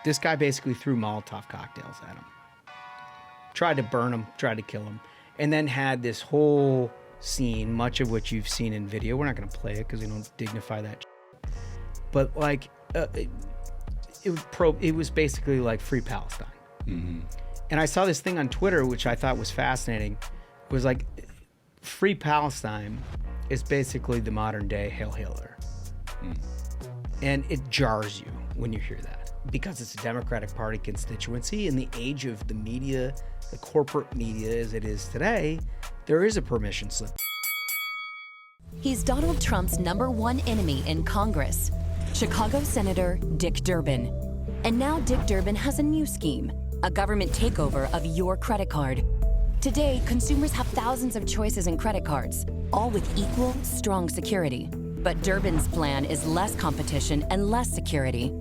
This guy basically threw Molotov cocktails at him. Tried to burn him, tried to kill him, and then had this whole scene, much of which you've seen in video. We're not going to play it because we don't dignify that shit. But like, it was basically like Free Palestine. Mm-hmm. And I saw this thing on Twitter, which I thought was fascinating. It was like, Free Palestine is basically the modern day Hail Hitler. Mm. And it jars you when you hear that, because it's a Democratic Party constituency. In the age of the media, the corporate media as it is today, there is a permission slip. He's Donald Trump's #1 enemy in Congress, Chicago Senator Dick Durbin. And now Dick Durbin has a new scheme, a government takeover of your credit card. Today, consumers have thousands of choices in credit cards, all with equal, strong security. But Durbin's plan is less competition and less security.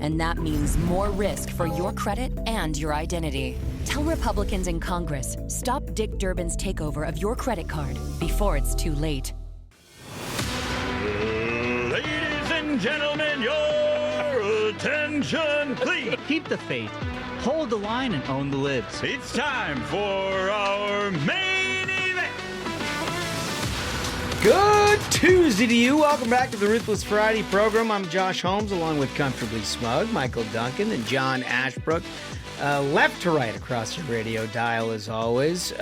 And that means more risk for your credit and your identity. Tell Republicans in Congress, stop Dick Durbin's takeover of your credit card before it's too late. Ladies and gentlemen, your attention, please. Keep the faith, hold the line, and own the libs. It's time for our main event. Good Tuesday to you. Welcome back to the Ruthless Friday program. I'm Josh Holmes, along with Comfortably Smug, Michael Duncan, and John Ashbrook. Left to right across your radio dial, as always.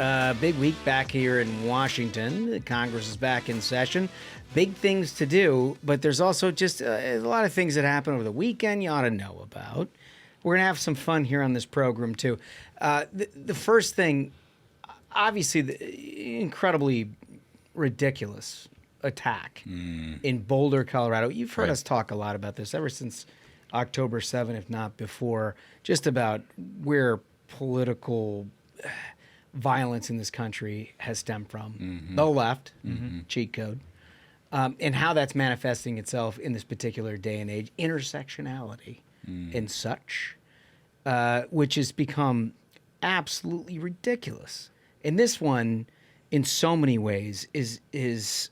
Big week back here in Washington. Congress is back in session. Big things to do, but there's also just a lot of things that happen over the weekend you ought to know about. We're going to have some fun here on this program, too. The first thing, obviously, the incredibly ridiculous attack in Boulder, Colorado. You've heard us talk a lot about this ever since October 7th, if not before, just about where political violence in this country has stemmed from. The left, cheat code, and how that's manifesting itself in this particular day and age, intersectionality and such, which has become absolutely ridiculous. And this one, in so many ways, is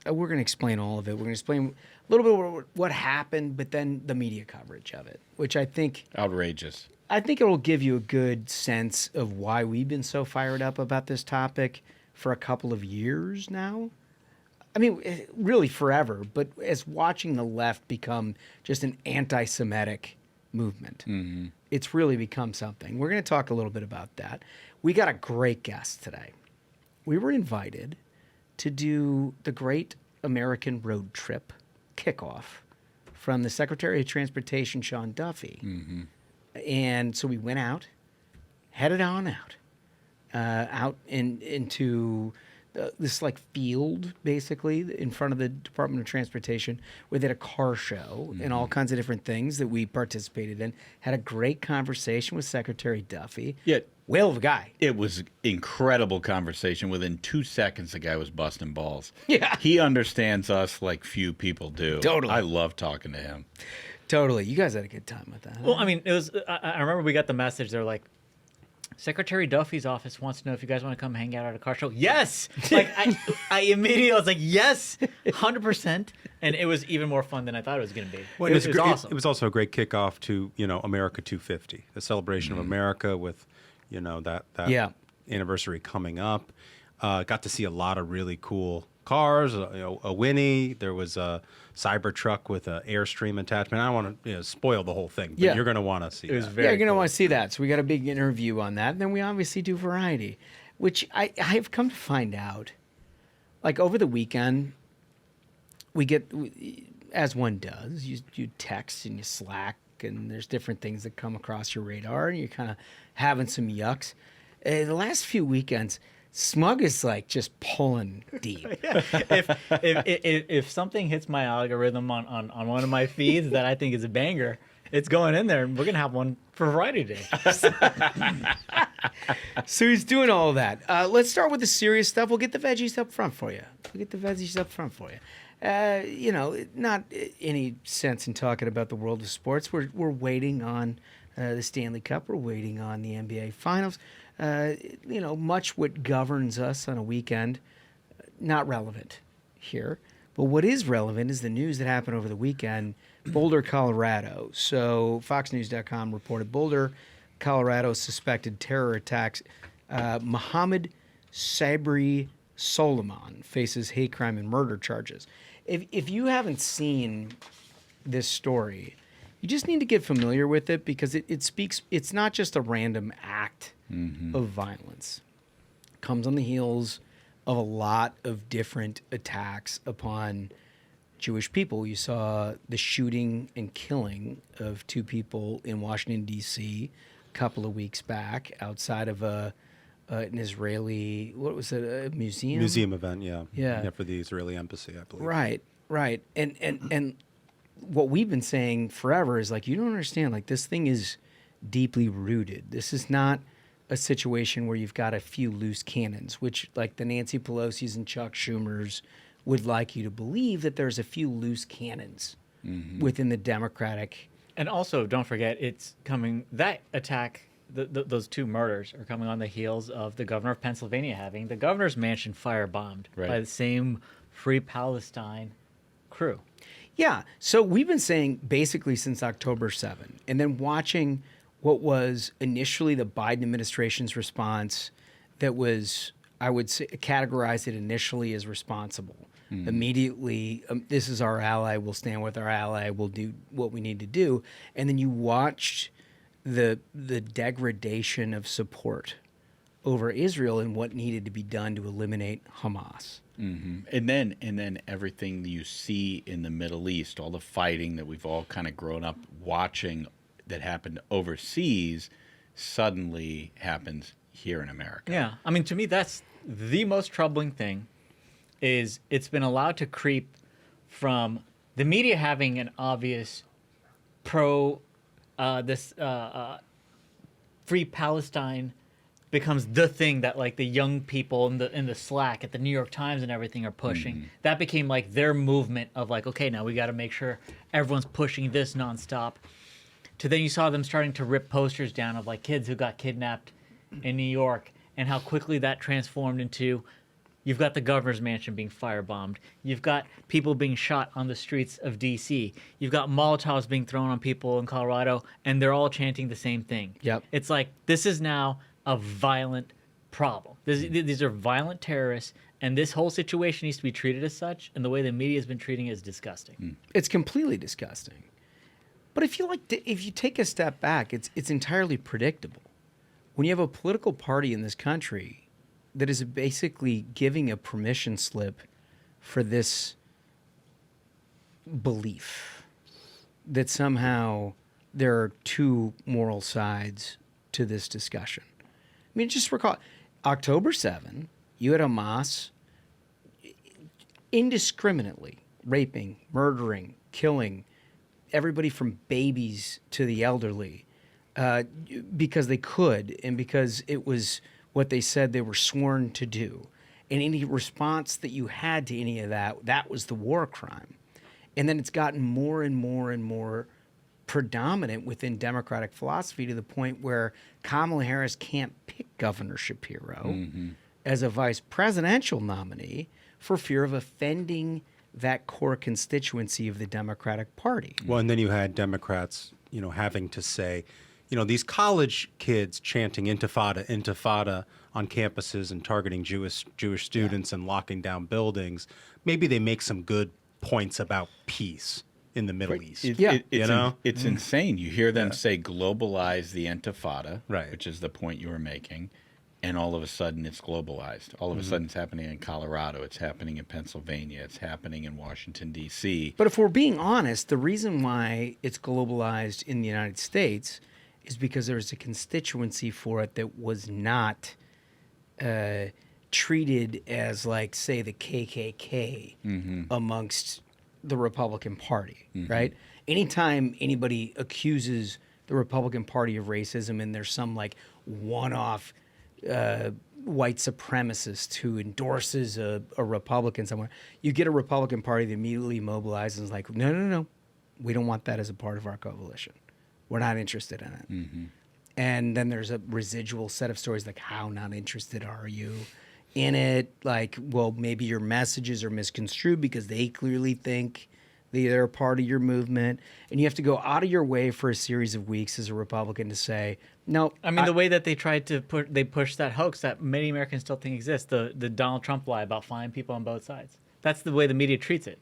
we're going to explain all of it. We're going to explain a little bit of what happened, but then the media coverage of it, which I think... outrageous. I think it will give you a good sense of why we've been so fired up about this topic for a couple of years now. I mean, really forever, but as watching the left become just an anti-Semitic movement, it's really become something. We're going to talk a little bit about that. We got a great guest today. We were invited to do the Great American Road Trip kickoff from the Secretary of Transportation, Sean Duffy. And so we went out, headed on out into this like field, basically, in front of the Department of Transportation, where they had a car show and all kinds of different things that we participated in. Had a great conversation with Secretary Duffy. Yeah. Whale of a guy. It was incredible conversation. Within 2 seconds, the guy was busting balls. Yeah. He understands us like few people do. Totally. I love talking to him. Totally. You guys had a good time with that. Well, I mean, it was. I remember we got the message. They're like, Secretary Duffy's office wants to know if you guys want to come hang out at a car show. Yes! Like, I immediately was like, yes, 100%. And it was even more fun than I thought it was going to be. Well, it was awesome. It was also a great kickoff to, America 250, the celebration of America with, that anniversary coming up. Got to see a lot of really cool cars, a Winnie. There was a Cybertruck with an Airstream attachment. I don't want to spoil the whole thing, but you're going to want to see that. You're going to want to see that. So we got a big interview on that. And then we obviously do variety, which I've come to find out, like over the weekend, we get, as one does, you text and you Slack, and there's different things that come across your radar, and you're kind of having some yucks. The last few weekends, Smug is like just pulling deep. If something hits my algorithm on one of my feeds that I think is a banger, it's going in there, and we're gonna have one for Friday Day. So he's doing all of that. Let's start with the serious stuff. We'll get the veggies up front for you. Not any sense in talking about the world of sports. We're waiting on the Stanley Cup. We're waiting on the NBA Finals. Much what governs us on a weekend, not relevant here. But what is relevant is the news that happened over the weekend, Boulder, Colorado. So FoxNews.com reported Boulder, Colorado suspected terror attacks. Mohammed Sabri Solomon faces hate crime and murder charges. If you haven't seen this story, you just need to get familiar with it because it speaks. It's not just a random act of violence. It comes on the heels of a lot of different attacks upon Jewish people. You saw the shooting and killing of 2 people in Washington, D.C. a couple of weeks back outside of an Israeli, what was it, a museum? Museum event, yeah. Yeah. For the Israeli embassy, I believe. Right. And what we've been saying forever is like, you don't understand, like this thing is deeply rooted. This is not a situation where you've got a few loose cannons, which like the Nancy Pelosi's and Chuck Schumer's would like you to believe that there's a few loose cannons within the Democratic. And also, don't forget, it's coming, that attack, those 2 murders are coming on the heels of the governor of Pennsylvania having the governor's mansion firebombed by the same Free Palestine crew. Yeah. So we've been saying basically since October 7, and then watching what was initially the Biden administration's response that was, I would say, categorize it initially as responsible. Immediately, this is our ally, we'll stand with our ally, we'll do what we need to do. And then you watched the degradation of support over Israel and what needed to be done to eliminate Hamas. And then everything that you see in the Middle East, all the fighting that we've all kind of grown up watching that happened overseas, suddenly happens here in America. Yeah. I mean, to me, that's the most troubling thing is it's been allowed to creep from the media having an obvious Free Palestine becomes the thing that like the young people in the Slack at the New York Times and everything are pushing. That became like their movement of like, okay, now we got to make sure everyone's pushing this nonstop. To then you saw them starting to rip posters down of like kids who got kidnapped in New York and how quickly that transformed into you've got the governor's mansion being firebombed. You've got people being shot on the streets of D.C. You've got Molotovs being thrown on people in Colorado, and they're all chanting the same thing. Yep. It's like this is now a violent problem. These are violent terrorists, and this whole situation needs to be treated as such, and the way the media has been treating it is disgusting. It's completely disgusting. But if you take a step back, it's entirely predictable. When you have a political party in this country that is basically giving a permission slip for this belief that somehow there are 2 moral sides to this discussion. I mean, just recall October 7, you had Hamas indiscriminately raping, murdering, killing everybody from babies to the elderly because they could and because it was what they said they were sworn to do. And any response that you had to any of that was the war crime. And then it's gotten more and more and more predominant within Democratic philosophy to the point where Kamala Harris can't pick governorship hero as a vice presidential nominee for fear of offending that core constituency of the Democratic Party. Well, and then you had Democrats, having to say, these college kids chanting intifada, intifada on campuses and targeting Jewish students and locking down buildings. Maybe they make some good points about peace in the Middle East. It's insane. You hear them say globalize the intifada, right, which is the point you were making, and all of a sudden it's globalized. All of a sudden it's happening in Colorado. It's happening in Pennsylvania. It's happening in Washington, D.C. But if we're being honest, the reason why it's globalized in the United States is because there's a constituency for it that was not treated as, like, say, the KKK amongst the Republican Party, right? Anytime anybody accuses the Republican Party of racism and there's some, like, one-off white supremacist who endorses a Republican somewhere, you get a Republican Party that immediately mobilizes and is like, no, we don't want that as a part of our coalition. We're not interested in it. And then there's a residual set of stories like, how not interested are you in it, like, well, maybe your messages are misconstrued because they clearly think they're a part of your movement. And you have to go out of your way for a series of weeks as a Republican to say, no. I mean, the way that they tried to push that hoax that many Americans still think exists, the Donald Trump lie about flying people on both sides. That's the way the media treats it.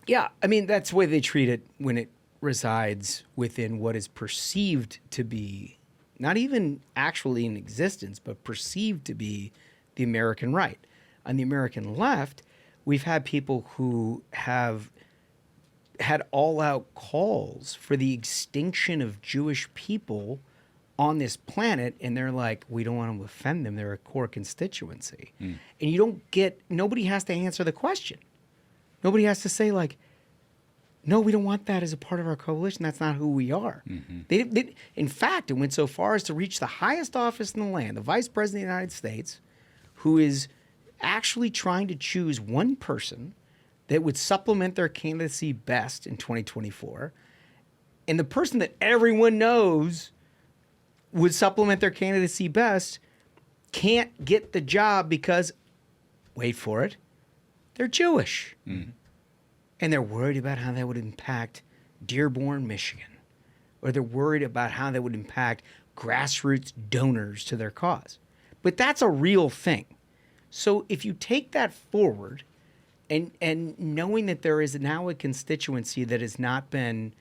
Yeah, I mean, that's the way they treat it when it resides within what is perceived to be, not even actually in existence, but perceived to be the American right. On the American left, we've had people who have had all-out calls for the extinction of Jewish people on this planet, and they're like, we don't want to offend them. They're a core constituency. And you don't get, nobody has to answer the question. Nobody has to say, like, no, we don't want that as a part of our coalition. That's not who we are. They, in fact, it went so far as to reach the highest office in the land, the Vice President of the United States, who is actually trying to choose one person that would supplement their candidacy best in 2024. And the person that everyone knows would supplement their candidacy best can't get the job because, wait for it, they're Jewish. And they're worried about how that would impact Dearborn, Michigan. Or they're worried about how that would impact grassroots donors to their cause. But that's a real thing. So if you take that forward, and knowing that there is now a constituency that has not been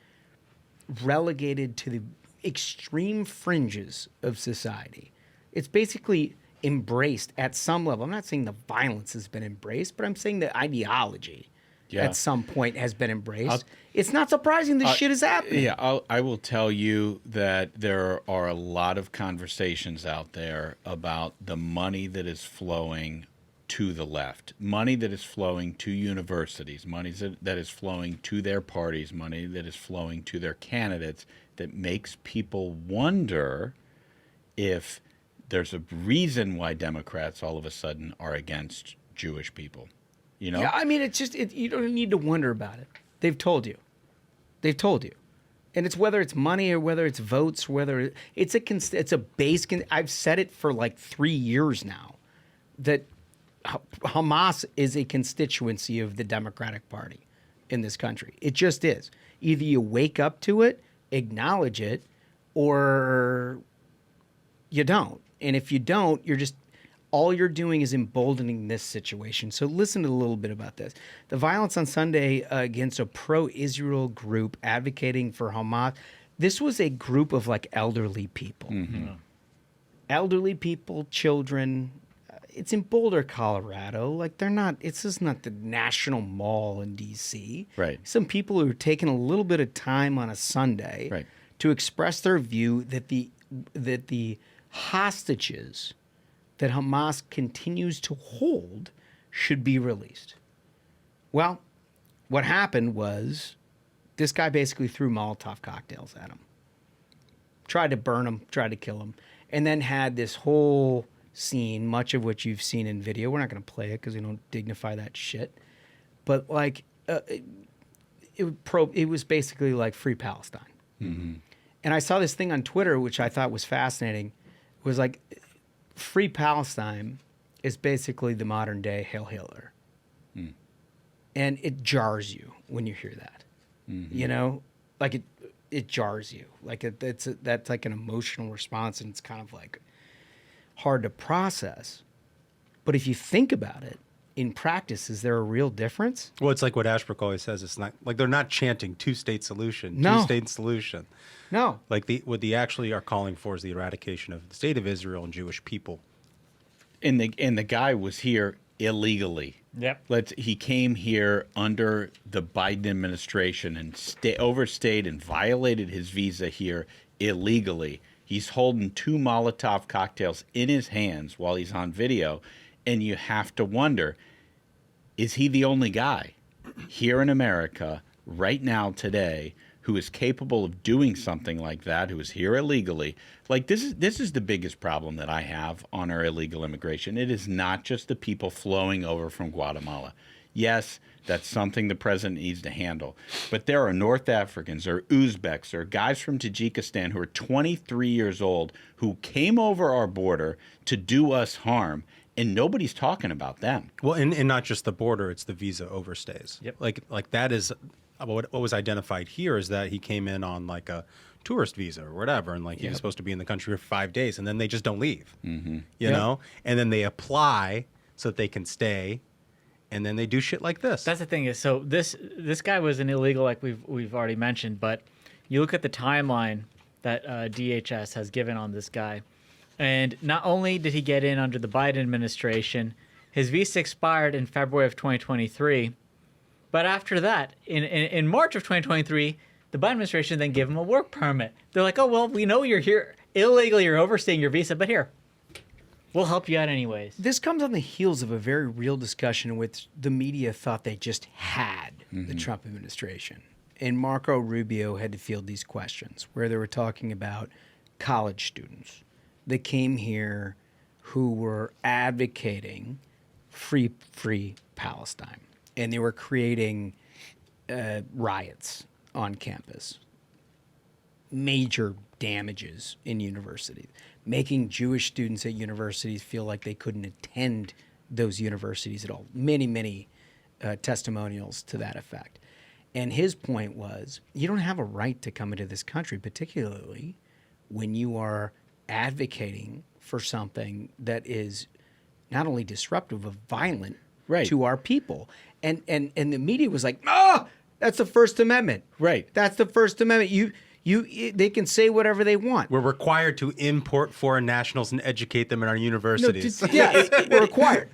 relegated to the extreme fringes of society, it's basically embraced at some level. I'm not saying the violence has been embraced, but I'm saying the ideology at some point has been embraced. It's not surprising this shit is happening. Yeah, I will tell you that there are a lot of conversations out there about the money that is flowing to the left, money that is flowing to universities, money that is flowing to their parties, money that is flowing to their candidates, that makes people wonder if there's a reason why Democrats all of a sudden are against Jewish people. You know? Yeah, I mean, it's just, you don't need to wonder about it. They've told you. They've told you. And it's whether it's money or whether it's votes, whether it's a base. I've said it for like 3 years now that Hamas is a constituency of the Democratic Party in this country. It just is. Either you wake up to it, acknowledge it, or you don't. And if you don't, all you're doing is emboldening this situation. So listen to a little bit about this. The violence on Sunday against a pro-Israel group advocating for Hamas. This was a group of like elderly people. Elderly people, children. It's in Boulder, Colorado. Like it's just not the National Mall in D.C. Right. Some people who are taking a little bit of time on a Sunday to express their view that the hostages that Hamas continues to hold should be released. Well, what happened was this guy basically threw Molotov cocktails at him, tried to burn him, tried to kill him, and then had this whole scene, much of which you've seen in video. We're not going to play it because we don't dignify that shit. But like, it was basically like Free Palestine. And I saw this thing on Twitter, which I thought was fascinating. It was like, Free Palestine is basically the modern day Hail Hitler. And it jars you when you hear that. You know, like it jars you. Like that's like an emotional response, and it's kind of like hard to process. But if you think about it, in practice, is there a real difference? Well, it's like what Ashbrook always says. It's not like they're not chanting two-state solution, No. two-state solution. No. Like what they actually are calling for is the eradication of the state of Israel and Jewish people. And the guy was here illegally. Yep. He came here under the Biden administration and overstayed and violated his visa here illegally. He's holding 2 Molotov cocktails in his hands while he's on video, and you have to wonder, is he the only guy here in America right now today who is capable of doing something like that, who is here illegally? Like, this is the biggest problem that I have on our illegal immigration. It is not just the people flowing over from Guatemala. Yes, that's something the president needs to handle. But there are North Africans or Uzbeks or guys from Tajikistan who are 23 years old who came over our border to do us harm, and nobody's talking about them. Well, and not just the border, it's the visa overstays. Yep. Like that is what was identified here is that he came in on like a tourist visa or whatever, and like he was supposed to be in the country for 5 days, and then they just don't leave. You know, and then they apply so that they can stay, and then they do shit like this. That's the thing is, so this guy was an illegal, like we've already mentioned, but you look at the timeline that DHS has given on this guy, and not only did he get in under the Biden administration, his visa expired in February of 2023, but after that, in March of 2023, the Biden administration then gave him a work permit. They're like, oh, well, we know you're here illegally, you're overstaying your visa, but here, we'll help you out anyways. This comes on the heels of a very real discussion in which the media thought they just had the Trump administration. And Marco Rubio had to field these questions where they were talking about college students that came here who were advocating free Palestine. And they were creating riots on campus, major damages in universities, making Jewish students at universities feel like they couldn't attend those universities at all. Many testimonials to that effect. And his point was, you don't have a right to come into this country, particularly when you are advocating for something that is not only disruptive, but violent to our people. And the media was like, that's the First Amendment. Right. That's the First Amendment. They can say whatever they want. We're required to import foreign nationals and educate them in our universities. We're required.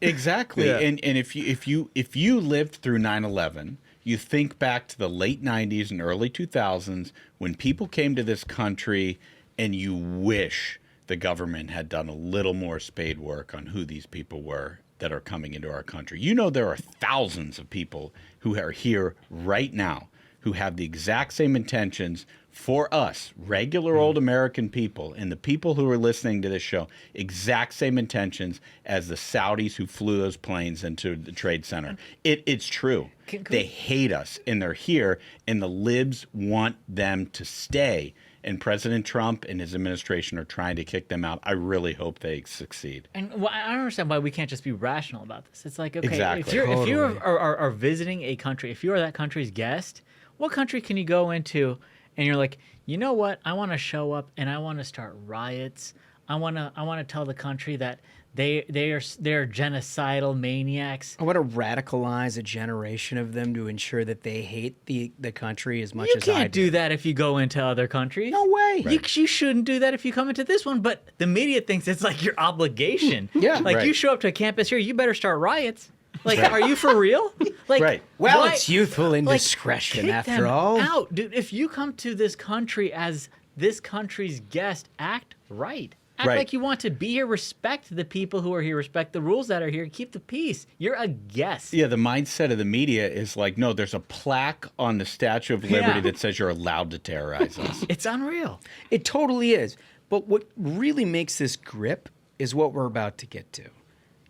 Exactly. Yeah. And if you lived through 9/11, you think back to the late 90s and early 2000s when people came to this country, and you wish the government had done a little more spade work on who these people were that are coming into our country. You know, there are thousands of people who are here right now who have the exact same intentions for us, regular old American people, and the people who are listening to this show, exact same intentions as the Saudis who flew those planes into the Trade Center. It's true. They hate us, and they're here, and the libs want them to stay. And President Trump and his administration are trying to kick them out. I really hope they succeed. And I don't understand why we can't just be rational about this. It's like, okay, Exactly. if you are visiting a country, if you are that country's guest, what country can you go into and you're like, you know what? I want to show up and I want to start riots. I want to tell the country that they're genocidal maniacs. I want to radicalize a generation of them to ensure that they hate the country as much as I do. You can't do that if you go into other countries. No way. You shouldn't do that if you come into this one, but the media thinks it's like your obligation. Yeah. Like you show up to a campus here, you better start riots. Like, are you for real? Like, Well, why- it's youthful indiscretion kick after them all. out, dude. If you come to this country as this country's guest, act right. Act like you want to be here. Respect the people who are here. Respect the rules that are here. Keep the peace. You're a guest. Yeah, the mindset of the media is like, no, there's a plaque on the Statue of Liberty that says you're allowed to terrorize us. It's unreal. It totally is. But what really makes this grip is what we're about to get to,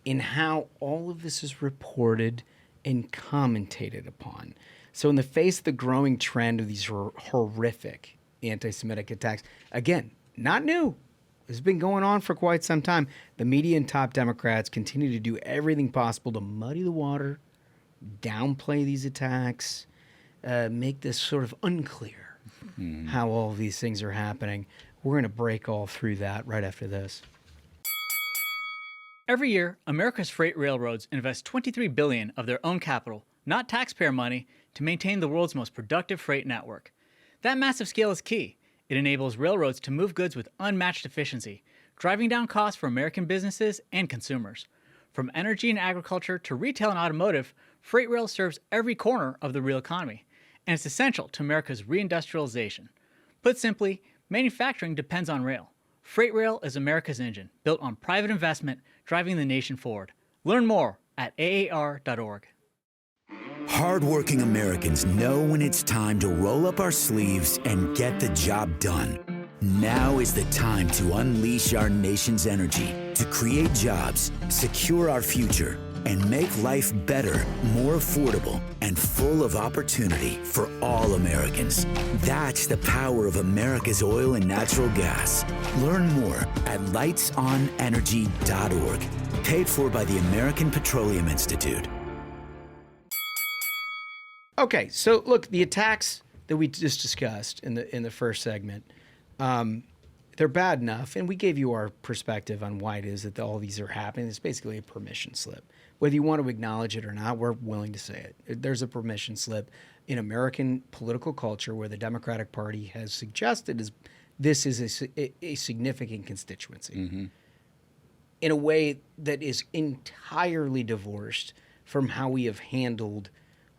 in how all of this is reported and commentated upon. So in the face of the growing trend of these horrific anti-Semitic attacks, again, not new. This has been going on for quite some time. The media and top Democrats continue to do everything possible to muddy the water, downplay these attacks, make this sort of unclear how all of these things are happening. We're going to break all through that right after this. Every year, America's freight railroads invest $23 billion of their own capital, not taxpayer money, to maintain the world's most productive freight network. That massive scale is key. It enables railroads to move goods with unmatched efficiency, driving down costs for American businesses and consumers. From energy and agriculture to retail and automotive, freight rail serves every corner of the real economy, and it's essential to America's reindustrialization. Put simply, manufacturing depends on rail. Freight rail is America's engine, built on private investment, driving the nation forward. Learn more at aar.org. Hardworking Americans know when it's time to roll up our sleeves and get the job done. Now is the time to unleash our nation's energy, to create jobs, secure our future, and make life better, more affordable, and full of opportunity for all Americans. That's the power of America's oil and natural gas. Learn more at lightsonenergy.org. Paid for by the American Petroleum Institute. Okay, so look, the attacks that we just discussed in the first segment, they're bad enough, and we gave you our perspective on why it is that all these are happening. It's basically a permission slip. Whether you want to acknowledge it or not, we're willing to say it. There's a permission slip in American political culture where the Democratic Party has suggested this is a significant constituency in a way that is entirely divorced from how we have handled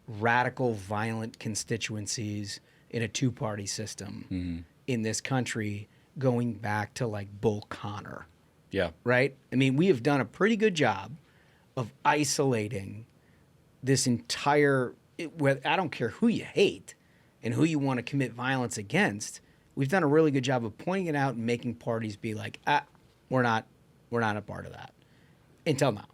radical, violent constituencies in a two-party system in this country going back to like Bull Connor. Yeah. Right? I mean, we have done a pretty good job of isolating this entire, I don't care who you hate and who you want to commit violence against, we've done a really good job of pointing it out and making parties be like, we're not a part of that until now.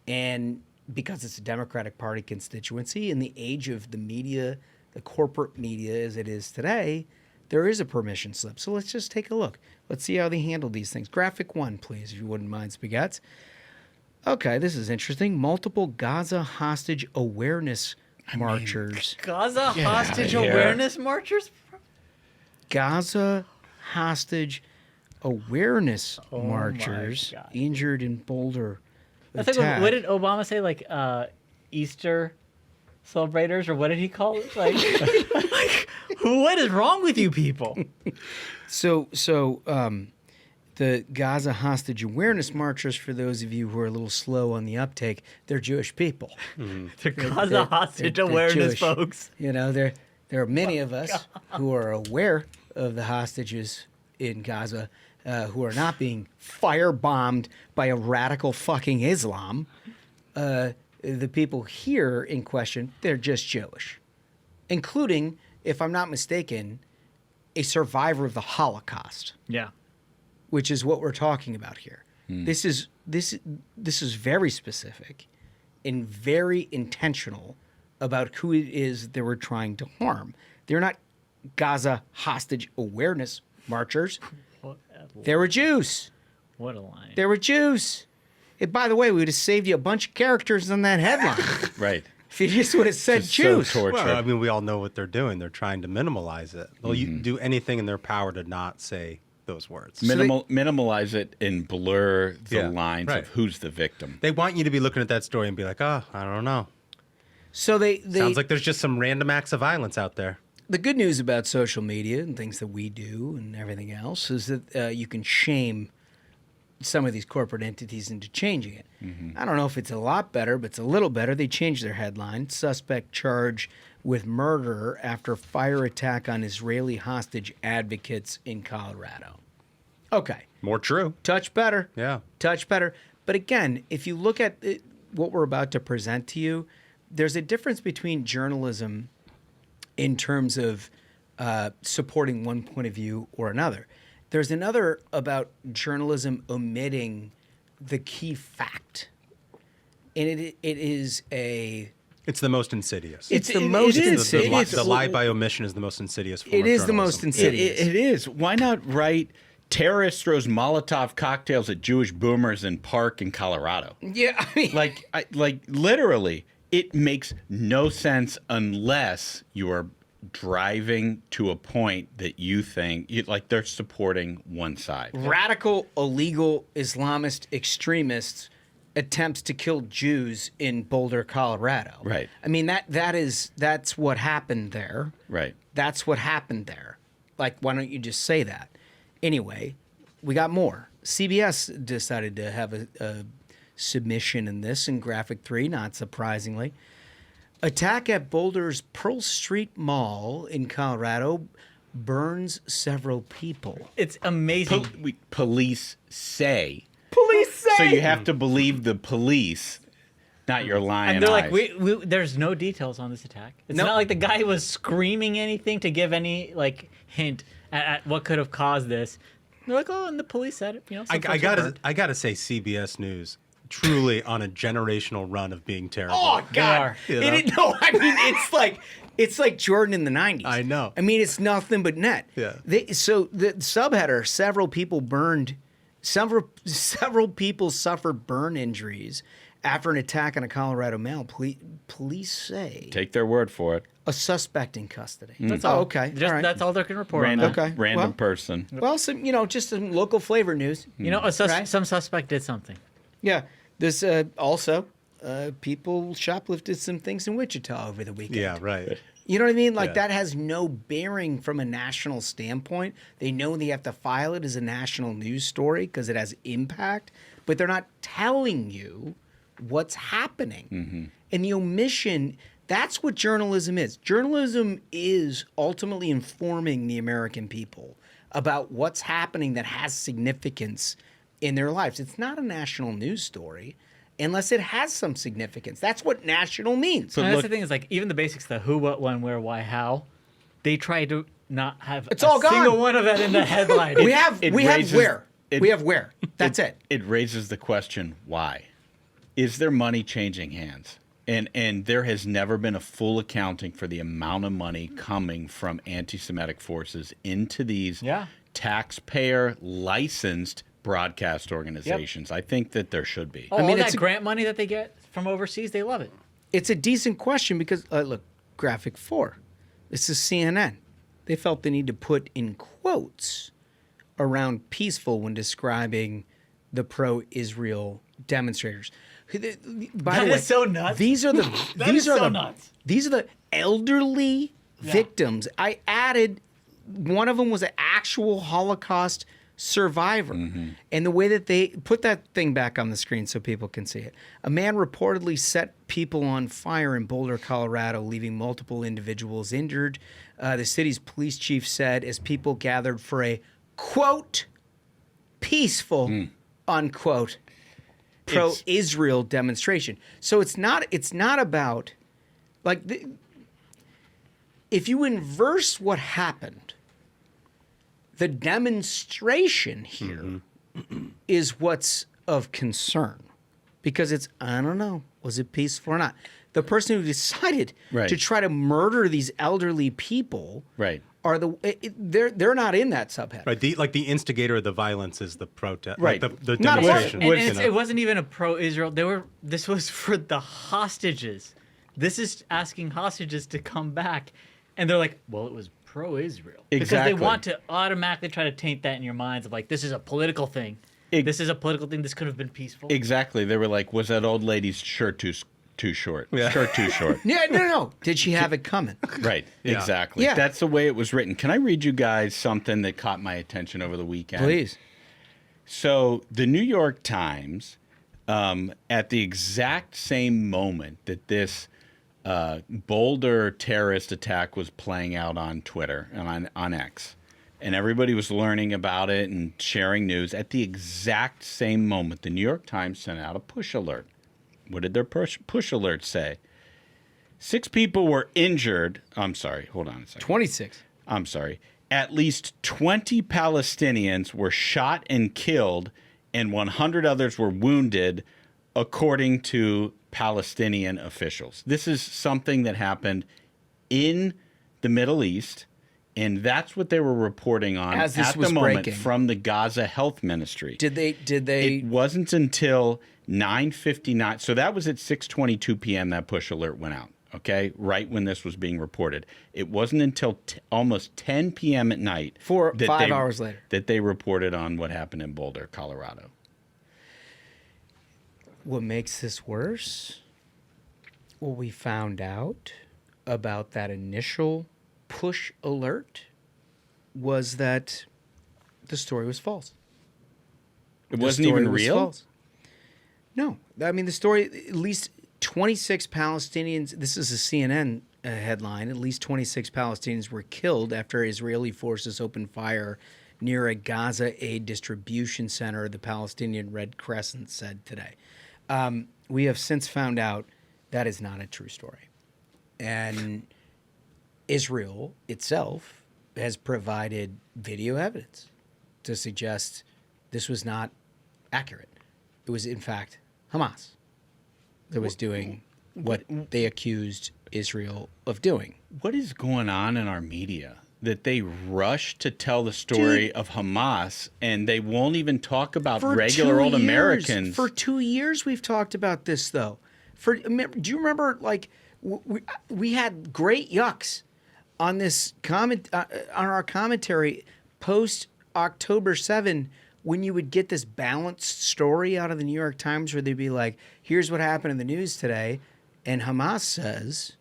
And because it's a Democratic Party constituency in the age of the media, the corporate media as it is today, there is a permission slip. So let's just take a look. Let's see how they handle these things. Graphic 1, please, if you wouldn't mind, Spaghetts. Okay, this is interesting. Multiple Gaza hostage awareness marchers. Gaza hostage awareness marchers? Gaza hostage awareness marchers injured in Boulder. I think what did Obama say? Like Easter celebrators, or what did he call it? Like, what is wrong with you people? So the Gaza hostage awareness marchers, for those of you who are a little slow on the uptake, they're Jewish people. The Gaza hostage awareness Jewish folks. You know, there are many of us who are aware of the hostages in Gaza who are not being firebombed by a radical fucking Islam. The people here in question, they're just Jewish, including, if I'm not mistaken, a survivor of the Holocaust. Yeah. Which is what we're talking about here. This is very specific and very intentional about who it is they were trying to harm. They're not Gaza hostage awareness marchers. They were Jews. What a line. They were Jews. And by the way, we would have saved you a bunch of characters on that headline. Right. If you just would have said Just Jews. so torture. Well, I mean, we all know what they're doing. They're trying to minimalize it. They'll do anything in their power to not say those words. Minimalize it and blur the lines right. of who's the victim. They want you to be looking at that story and be like, oh, I don't know. So they Sounds like there's just some random acts of violence out there. The good news about social media and things that we do and everything else is that you can shame some of these corporate entities into changing it. I don't know if it's a lot better, but it's a little better. They changed their headline. Suspect charged with murder after fire attack on Israeli hostage advocates in Colorado. Okay. More true. Touch better. Yeah. Touch better. But again, if you look at what we're about to present to you, there's a difference between journalism in terms of supporting one point of view or another. There's another about journalism omitting the key fact. And it is a... It's the most insidious. It's the most insidious. The lie by omission is the most insidious form It of is the journalism. most insidious. It is. Why not write terrorist throws Molotov cocktails at Jewish boomers in park in Colorado? Yeah, I mean... Like literally, it makes no sense unless you are driving to a point that you think like they're supporting one side. Radical, illegal Islamist extremists attempts to kill Jews in Boulder, Colorado. Right. I mean, that's what happened there. Right. That's what happened there. Like, why don't you just say that? Anyway, we got more. CBS decided to have a submission in this in Graphic 3, not surprisingly. Attack at Boulder's Pearl Street Mall in Colorado burns several people. It's amazing. Police say. Police say! So you have to believe the police, not your lying And they're eyes. like, there's no details on this attack. It's Nope. not like the guy was screaming anything to give any like hint at what could have caused this. They're like, oh, and the police said it. You know, I gotta say, CBS News truly on a generational run of being terrible. Oh God! You know? I mean, it's like Jordan in the '90s. I know. I mean, it's nothing but net. Yeah. So the subheader: several people burned Several people suffered burn injuries after an attack on a Colorado male. Police say Take their word for it. a suspect in custody. That's all. Okay. Just, all right. That's all they can report Random, on that. Okay. random Well- person. Well, just some local flavor news. You know, Right? some suspect did something. Yeah. This also people shoplifted some things in Wichita over the weekend. Yeah, right. You know what I mean? Like Yeah. that has no bearing from a national standpoint. They know they have to file it as a national news story because it has impact, but they're not telling you what's happening. And the omission, that's what journalism is. Journalism is ultimately informing the American people about what's happening that has significance in their lives. It's not a national news story unless it has some significance. That's what national means. And that's the thing is, like, even the basics, the who, what, when, where, why, how, they try to not have a all gone. single one of that in the headline. We have raises- where. it- We have where. That's it. It raises the question, why? Is there money changing hands? And there has never been a full accounting for the amount of money coming from anti-Semitic forces into these taxpayer licensed broadcast organizations. I think that there should be. Oh, I mean, all it's that a- grant money that they get from overseas, they love it. It's a decent question because, look, graphic 4. This is CNN. They felt the need to put in quotes around peaceful when describing the pro-Israel demonstrators. By That the way, is so nuts. These are the is so nuts. These are the elderly victims. I added one of them was an actual Holocaust survivor. And the way that they put that thing back on the screen so people can see it. A man reportedly set people on fire in Boulder, Colorado, leaving multiple individuals injured. The city's police chief said as people gathered for a, quote, peaceful, unquote, pro-Israel demonstration. So it's not about, like, if you inverse what happened, the demonstration here is what's of concern because it's, I don't know, was it peaceful or not? The person who decided to try to murder these elderly people are they're not in that subhead. Right. The instigator of the violence is the protest. Right. Like the Not a demonstration. And it wasn't even a pro-Israel. This was for the hostages. This is asking hostages to come back, and they're like, well, it was pro-Israel because Exactly. they want to automatically try to taint that in your minds of like, this is a political thing. This is a political thing. This could have been peaceful. Exactly. They were like, was that old lady's shirt too short? Shirt too short. Yeah, no. Did she have it coming? Right. Yeah. Exactly. Yeah. That's the way it was written. Can I read you guys something that caught my attention over the weekend? Please. So the New York Times, at the exact same moment that this Boulder terrorist attack was playing out on Twitter and on X, and everybody was learning about it and sharing news, at the exact same moment, the New York Times sent out a push alert. What did their push alert say? 6 people were injured. I'm sorry. Hold on a second. 26. I'm sorry. At least 20 Palestinians were shot and killed, and 100 others were wounded, according to Palestinian officials. This is something that happened in the Middle East, and that's what they were reporting on As this at was the moment breaking. from the Gaza Health Ministry. Did they? It wasn't until 9:59. So that was at 6:22 p.m. that push alert went out. Okay, right when this was being reported. It wasn't until almost 10 p.m. at night, 5 hours later, that they reported on what happened in Boulder, Colorado. What makes this worse? What we found out about that initial push alert was that the story was false. It The wasn't story even was real? false. No, I mean the story. At least 26 Palestinians. This is a CNN headline. At least 26 Palestinians were killed after Israeli forces opened fire near a Gaza aid distribution center. The Palestinian Red Crescent said today. We have since found out that is not a true story, and Israel itself has provided video evidence to suggest this was not accurate. It was, in fact, Hamas that was doing what they accused Israel of doing. What is going on in our media that they rush to tell the story of Hamas, and they won't even talk about regular old Americans. For 2 years, we've talked about this, though. Do you remember, like, we had great yucks on this on our commentary post October 7, when you would get this balanced story out of the New York Times where they'd be like, here's what happened in the news today, and Hamas says,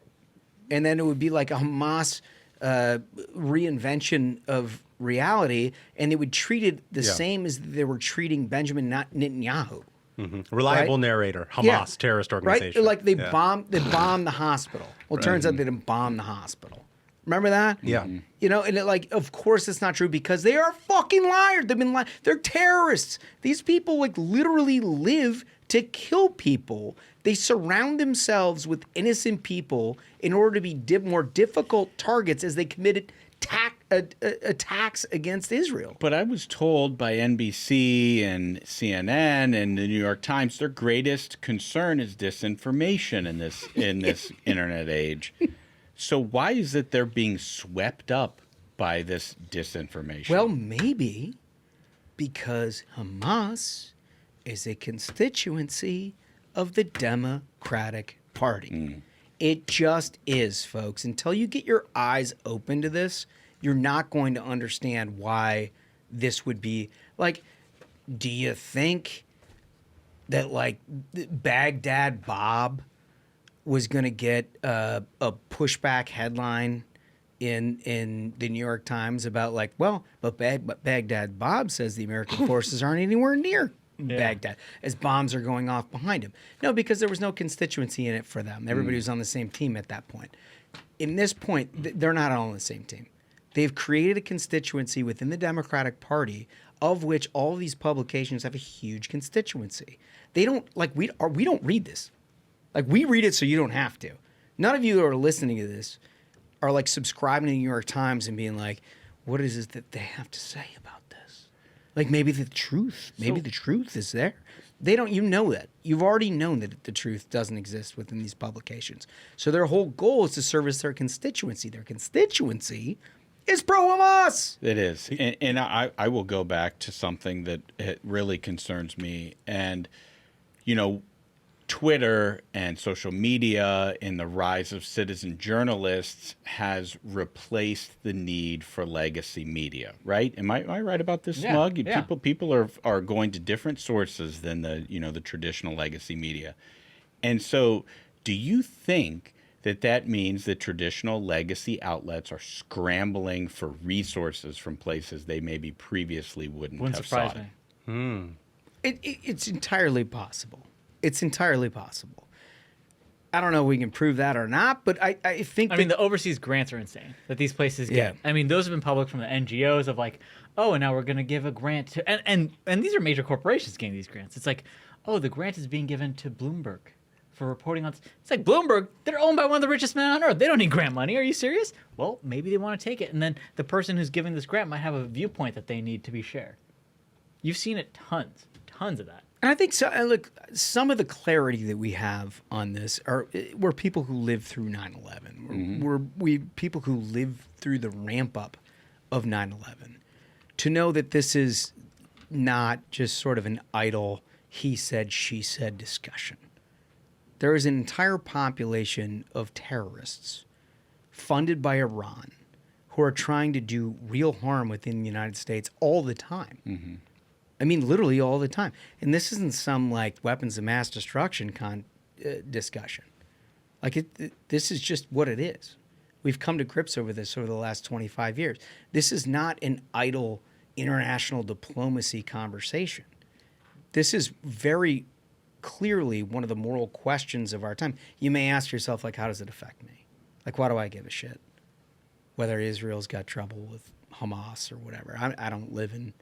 and then it would be like a Hamas reinvention of reality, and they would treat it the same as they were treating Benjamin Netanyahu. Mm-hmm. Reliable narrator, Hamas, terrorist organization. Right? Like they bombed the hospital. Well, it turns out they didn't bomb the hospital. Remember that? Yeah. You know, and of course it's not true because they are fucking liars. They've been lying. They're terrorists. These people like literally live to kill people. They surround themselves with innocent people in order to be more difficult targets as they committed attacks against Israel. But I was told by NBC and CNN and the New York Times their greatest concern is disinformation in this internet age. So why is it they're being swept up by this disinformation? Well, maybe because Hamas is a constituency of the Democratic Party. It just is, folks. Until you get your eyes open to this, you're not going to understand why this would be. Like, do you think that, like, Baghdad Bob was going to get a pushback headline in the New York Times about, like, well, but Baghdad Bob says the American forces aren't anywhere near Baghdad as bombs are going off behind him? No, because there was no constituency in it for them. Everybody was on the same team at that point. In this point, they're not all on the same team. They've created a constituency within the Democratic Party of which all of these publications have a huge constituency. They don't, like, we don't read this. Like, we read it so you don't have to. None of you who are listening to this are, like, subscribing to the New York Times and being like, what is it that they have to say about this? Like, maybe the truth is there. They don't, you know that. You've already known that the truth doesn't exist within these publications. So their whole goal is to service their constituency. Their constituency is pro-Hamas. It is. And I will go back to something that it really concerns me. And, you know, Twitter and social media and the rise of citizen journalists has replaced the need for legacy media, right? Am I right about this, Smug? Yeah. People are going to different sources than the traditional legacy media. And so do you think that means that traditional legacy outlets are scrambling for resources from places they maybe previously wouldn't have surprise sought? me. It's entirely possible. It's entirely possible. I don't know if we can prove that or not, but I think... I mean, the overseas grants are insane that these places get. I mean, those have been public from the NGOs of like, oh, and now we're going to give a grant to... And these are major corporations getting these grants. It's like, oh, the grant is being given to Bloomberg for reporting on... It's like, Bloomberg, they're owned by one of the richest men on earth. They don't need grant money. Are you serious? Well, maybe they want to take it. And then the person who's giving this grant might have a viewpoint that they need to be shared. You've seen it tons of that. And I think so. And look, some of the clarity that we have on this we're people who lived through 9/11. We're people who lived through the ramp up of 9/11. To know that this is not just sort of an idle he said, she said discussion. There is an entire population of terrorists funded by Iran who are trying to do real harm within the United States all the time. Mm-hmm. I mean, literally all the time. And this isn't some, like, weapons of mass destruction discussion. Like, this is just what it is. We've come to grips over this over the last 25 years. This is not an idle international diplomacy conversation. This is very clearly one of the moral questions of our time. You may ask yourself, like, how does it affect me? Like, why do I give a shit? Whether Israel's got trouble with Hamas or whatever. I don't live in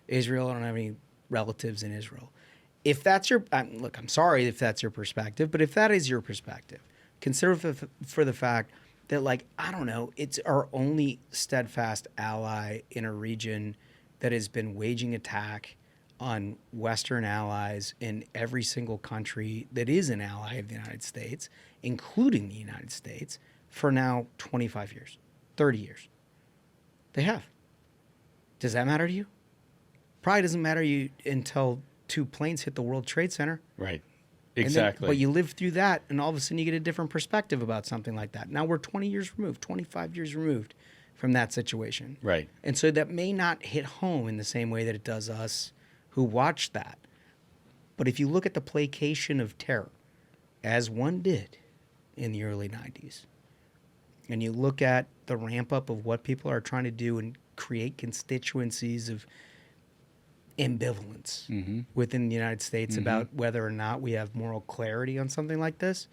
Israel. I don't have any relatives in Israel. If that's your look, I'm sorry if that's your perspective, but if that is your perspective, consider for the fact that, like, I don't know, it's our only steadfast ally in a region that has been waging attack on Western allies in every single country that is an ally of the United States, including the United States, for now 25 years, 30 years. They have. Does that matter to you? Probably doesn't matter to you until 2 planes hit the World Trade Center. Right. Then, Exactly. but you live through that, and all of a sudden you get a different perspective about something like that. Now we're 20 years removed, 25 years removed from that situation. Right. And so that may not hit home in the same way that it does us who watch that. But if you look at the placation of terror, as one did in the early 90s, and you look at the ramp up of what people are trying to do and create constituencies of ambivalence within the United States about whether or not we have moral clarity on something like this,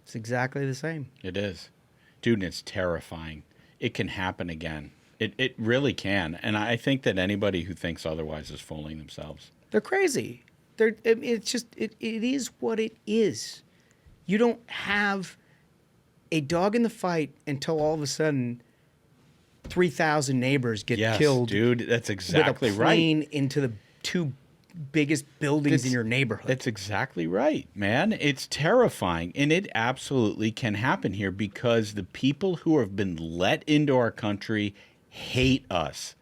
it's exactly the same. It is. Dude, and it's terrifying. It can happen again. It really can. And I think that anybody who thinks otherwise is fooling themselves. They're crazy. It's just, it is what it is. You don't have a dog in the fight until all of a sudden 3,000 neighbors get killed. Dude, that's exactly with a plane right. into the 2 biggest buildings in your neighborhood. That's exactly right, man. It's terrifying. And it absolutely can happen here because the people who have been let into our country hate us.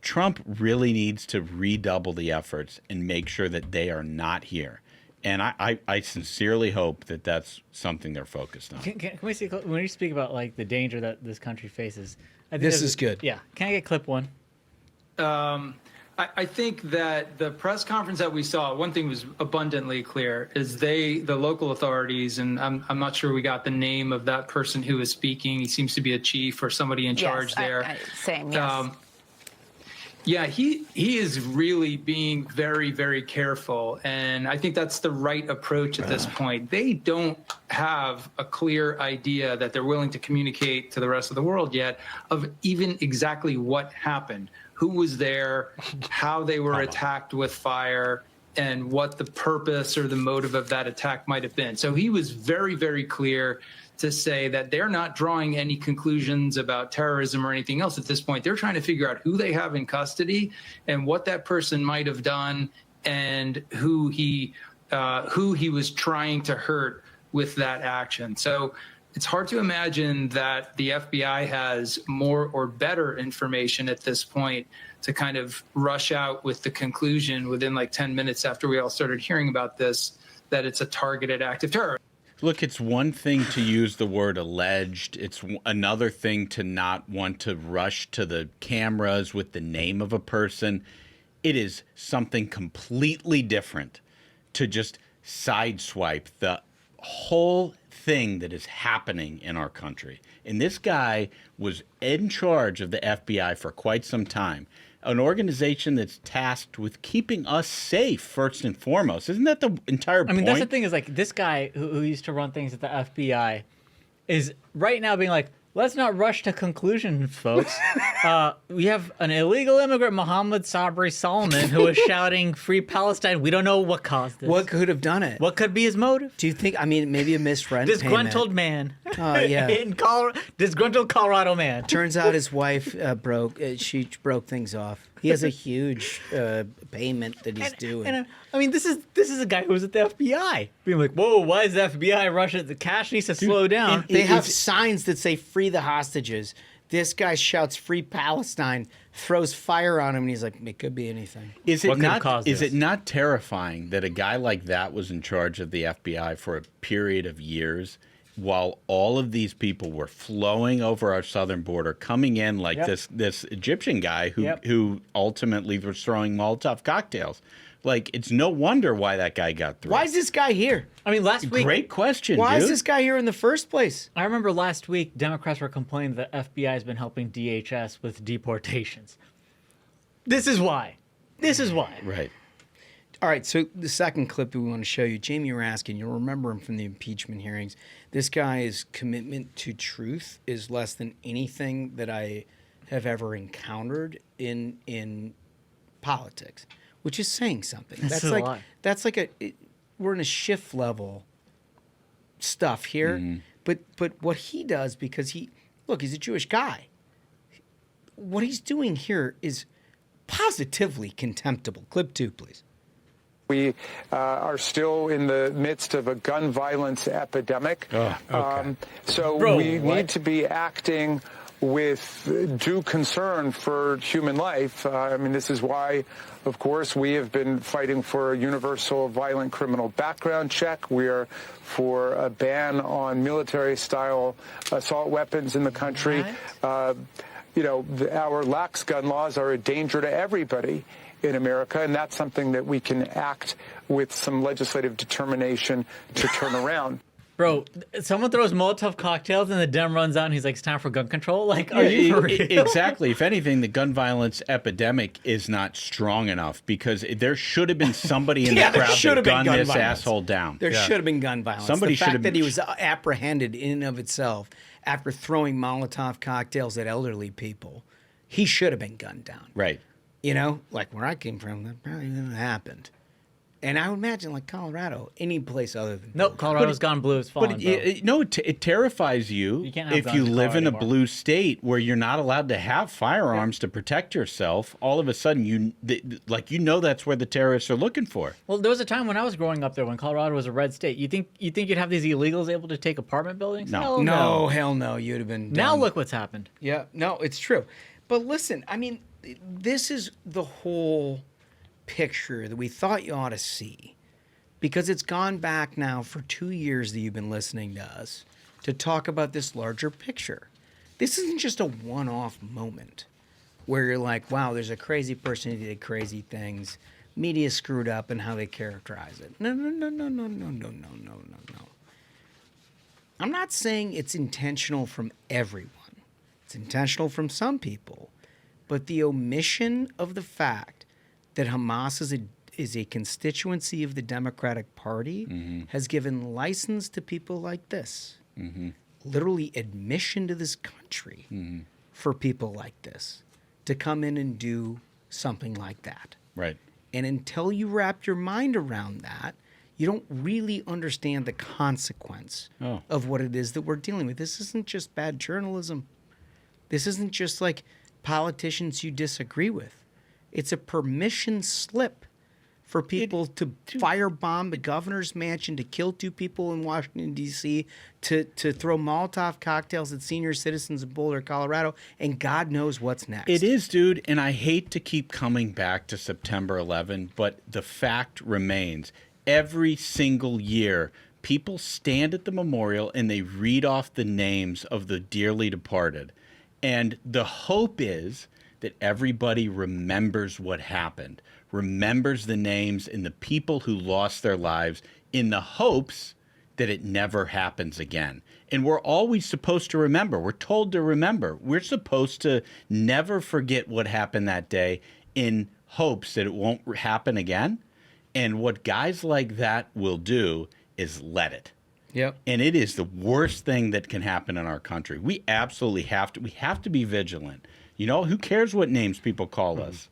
Trump really needs to redouble the efforts and make sure that they are not here. And I sincerely hope that that's something they're focused on. Can we see, when you speak about like the danger that this country faces, I think This is good. Yeah. Can I get clip 1? I think that the press conference that we saw, one thing was abundantly clear, is the local authorities, and I'm not sure we got the name of that person who was speaking. He seems to be a chief or somebody in charge there. Same, yes. Yeah, he is really being very, very careful, and I think that's the right approach at this point. They don't have a clear idea that they're willing to communicate to the rest of the world yet of even exactly what happened, who was there, how they were attacked with fire, and what the purpose or the motive of that attack might have been. So he was very, very clear to say that they're not drawing any conclusions about terrorism or anything else at this point. They're trying to figure out who they have in custody and what that person might have done and who he was trying to hurt with that action. So it's hard to imagine that the FBI has more or better information at this point to kind of rush out with the conclusion within like 10 minutes after we all started hearing about this, that it's a targeted act of terror. Look, it's one thing to use the word alleged. It's another thing to not want to rush to the cameras with the name of a person. It is something completely different to just sideswipe the whole thing that is happening in our country. And this guy was in charge of the FBI for quite some time. An organization that's tasked with keeping us safe first and foremost. Isn't that the entire point? I mean, that's the thing is like this guy who used to run things at the FBI is right now being like, let's not rush to conclusions, folks. We have an illegal immigrant, Mohammed Sabri Solomon, who is shouting "Free Palestine." We don't know what caused this. What could have done it? What could be his motive? Do you think, I mean, maybe a missed rent Disgruntled man. Oh, yeah. In disgruntled Colorado man. Turns out his wife she broke things off. He has a huge payment that he's doing. I mean, this is a guy who was at the FBI being like, "Whoa, why is the FBI rushing? The cash needs to slow down." They have signs that say "Free the hostages." This guy shouts "Free Palestine," throws fire on him, and he's like, "It could be anything." Is it not terrifying that a guy like that was in charge of the FBI for a period of years, while all of these people were flowing over our southern border, coming in like this Egyptian guy who ultimately was throwing Molotov cocktails? Like, it's no wonder why that guy got through. Why is this guy here? I mean, last week. Great question, Why dude. is this guy here in the first place? I remember last week, Democrats were complaining that FBI has been helping DHS with deportations. This is why. Right. All right, so the second clip that we want to show you, Jamie Raskin, you'll remember him from the impeachment hearings. This guy's commitment to truth is less than anything that I have ever encountered in politics, which is saying something. That's like we're in a shift level stuff here. Mm-hmm. But what he does, because he's a Jewish guy. What he's doing here is positively contemptible. Clip 2, please. We are still in the midst of a gun violence epidemic. Oh, okay. So we need to be acting with due concern for human life. I mean, this is why, of course, we have been fighting for a universal violent criminal background check. We are for a ban on military-style assault weapons in the country. Our lax gun laws are a danger to everybody in America, and that's something that we can act with some legislative determination to turn around. Bro, someone throws Molotov cocktails and the Dem runs out and he's like, it's time for gun control? Like, are you for real? Exactly. If anything, the gun violence epidemic is not strong enough because there should have been somebody in the crowd to gun this asshole down. There should have been gun violence. Somebody the fact that he was apprehended in and of itself after throwing Molotov cocktails at elderly people, he should have been gunned down. Right. You know, like where I came from, that probably didn't happened. And I would imagine, like Colorado, any place other than nope, Colorado's gone blue. It's fallen. But it terrifies you if you live in a blue state where you're not allowed to have firearms to protect yourself. All of a sudden, that's where the terrorists are looking for. Well, there was a time when I was growing up there when Colorado was a red state. You think you'd have these illegals able to take apartment buildings? No, hell no. You'd have been done. Now look what's happened. Yeah, no, it's true. But listen, I mean, this is the whole picture that we thought you ought to see, because it's gone back now for 2 years that you've been listening to us to talk about this larger picture. This isn't just a one-off moment where you're like, wow, there's a crazy person who did crazy things. Media screwed up in how they characterize it. No. I'm not saying it's intentional from everyone. It's intentional from some people. But the omission of the fact that Hamas is a constituency of the Democratic Party has given license to people like this, literally admission to this country for people like this to come in and do something like that. Right. And until you wrap your mind around that, you don't really understand the consequence of what it is that we're dealing with. This isn't just bad journalism. This isn't just like politicians you disagree with. It's a permission slip for people to firebomb the governor's mansion, to kill 2 people in Washington, D.C., to throw Molotov cocktails at senior citizens in Boulder, Colorado, and God knows what's next. It is, dude, and I hate to keep coming back to September 11, but the fact remains. Every single year, people stand at the memorial and they read off the names of the dearly departed. And the hope is that everybody remembers what happened, remembers the names and the people who lost their lives in the hopes that it never happens again. And we're always supposed to remember. We're told to remember. We're supposed to never forget what happened that day in hopes that it won't happen again. And what guys like that will do is let it. Yep. And it is the worst thing that can happen in our country. We absolutely have to be vigilant. You know, who cares what names people call us?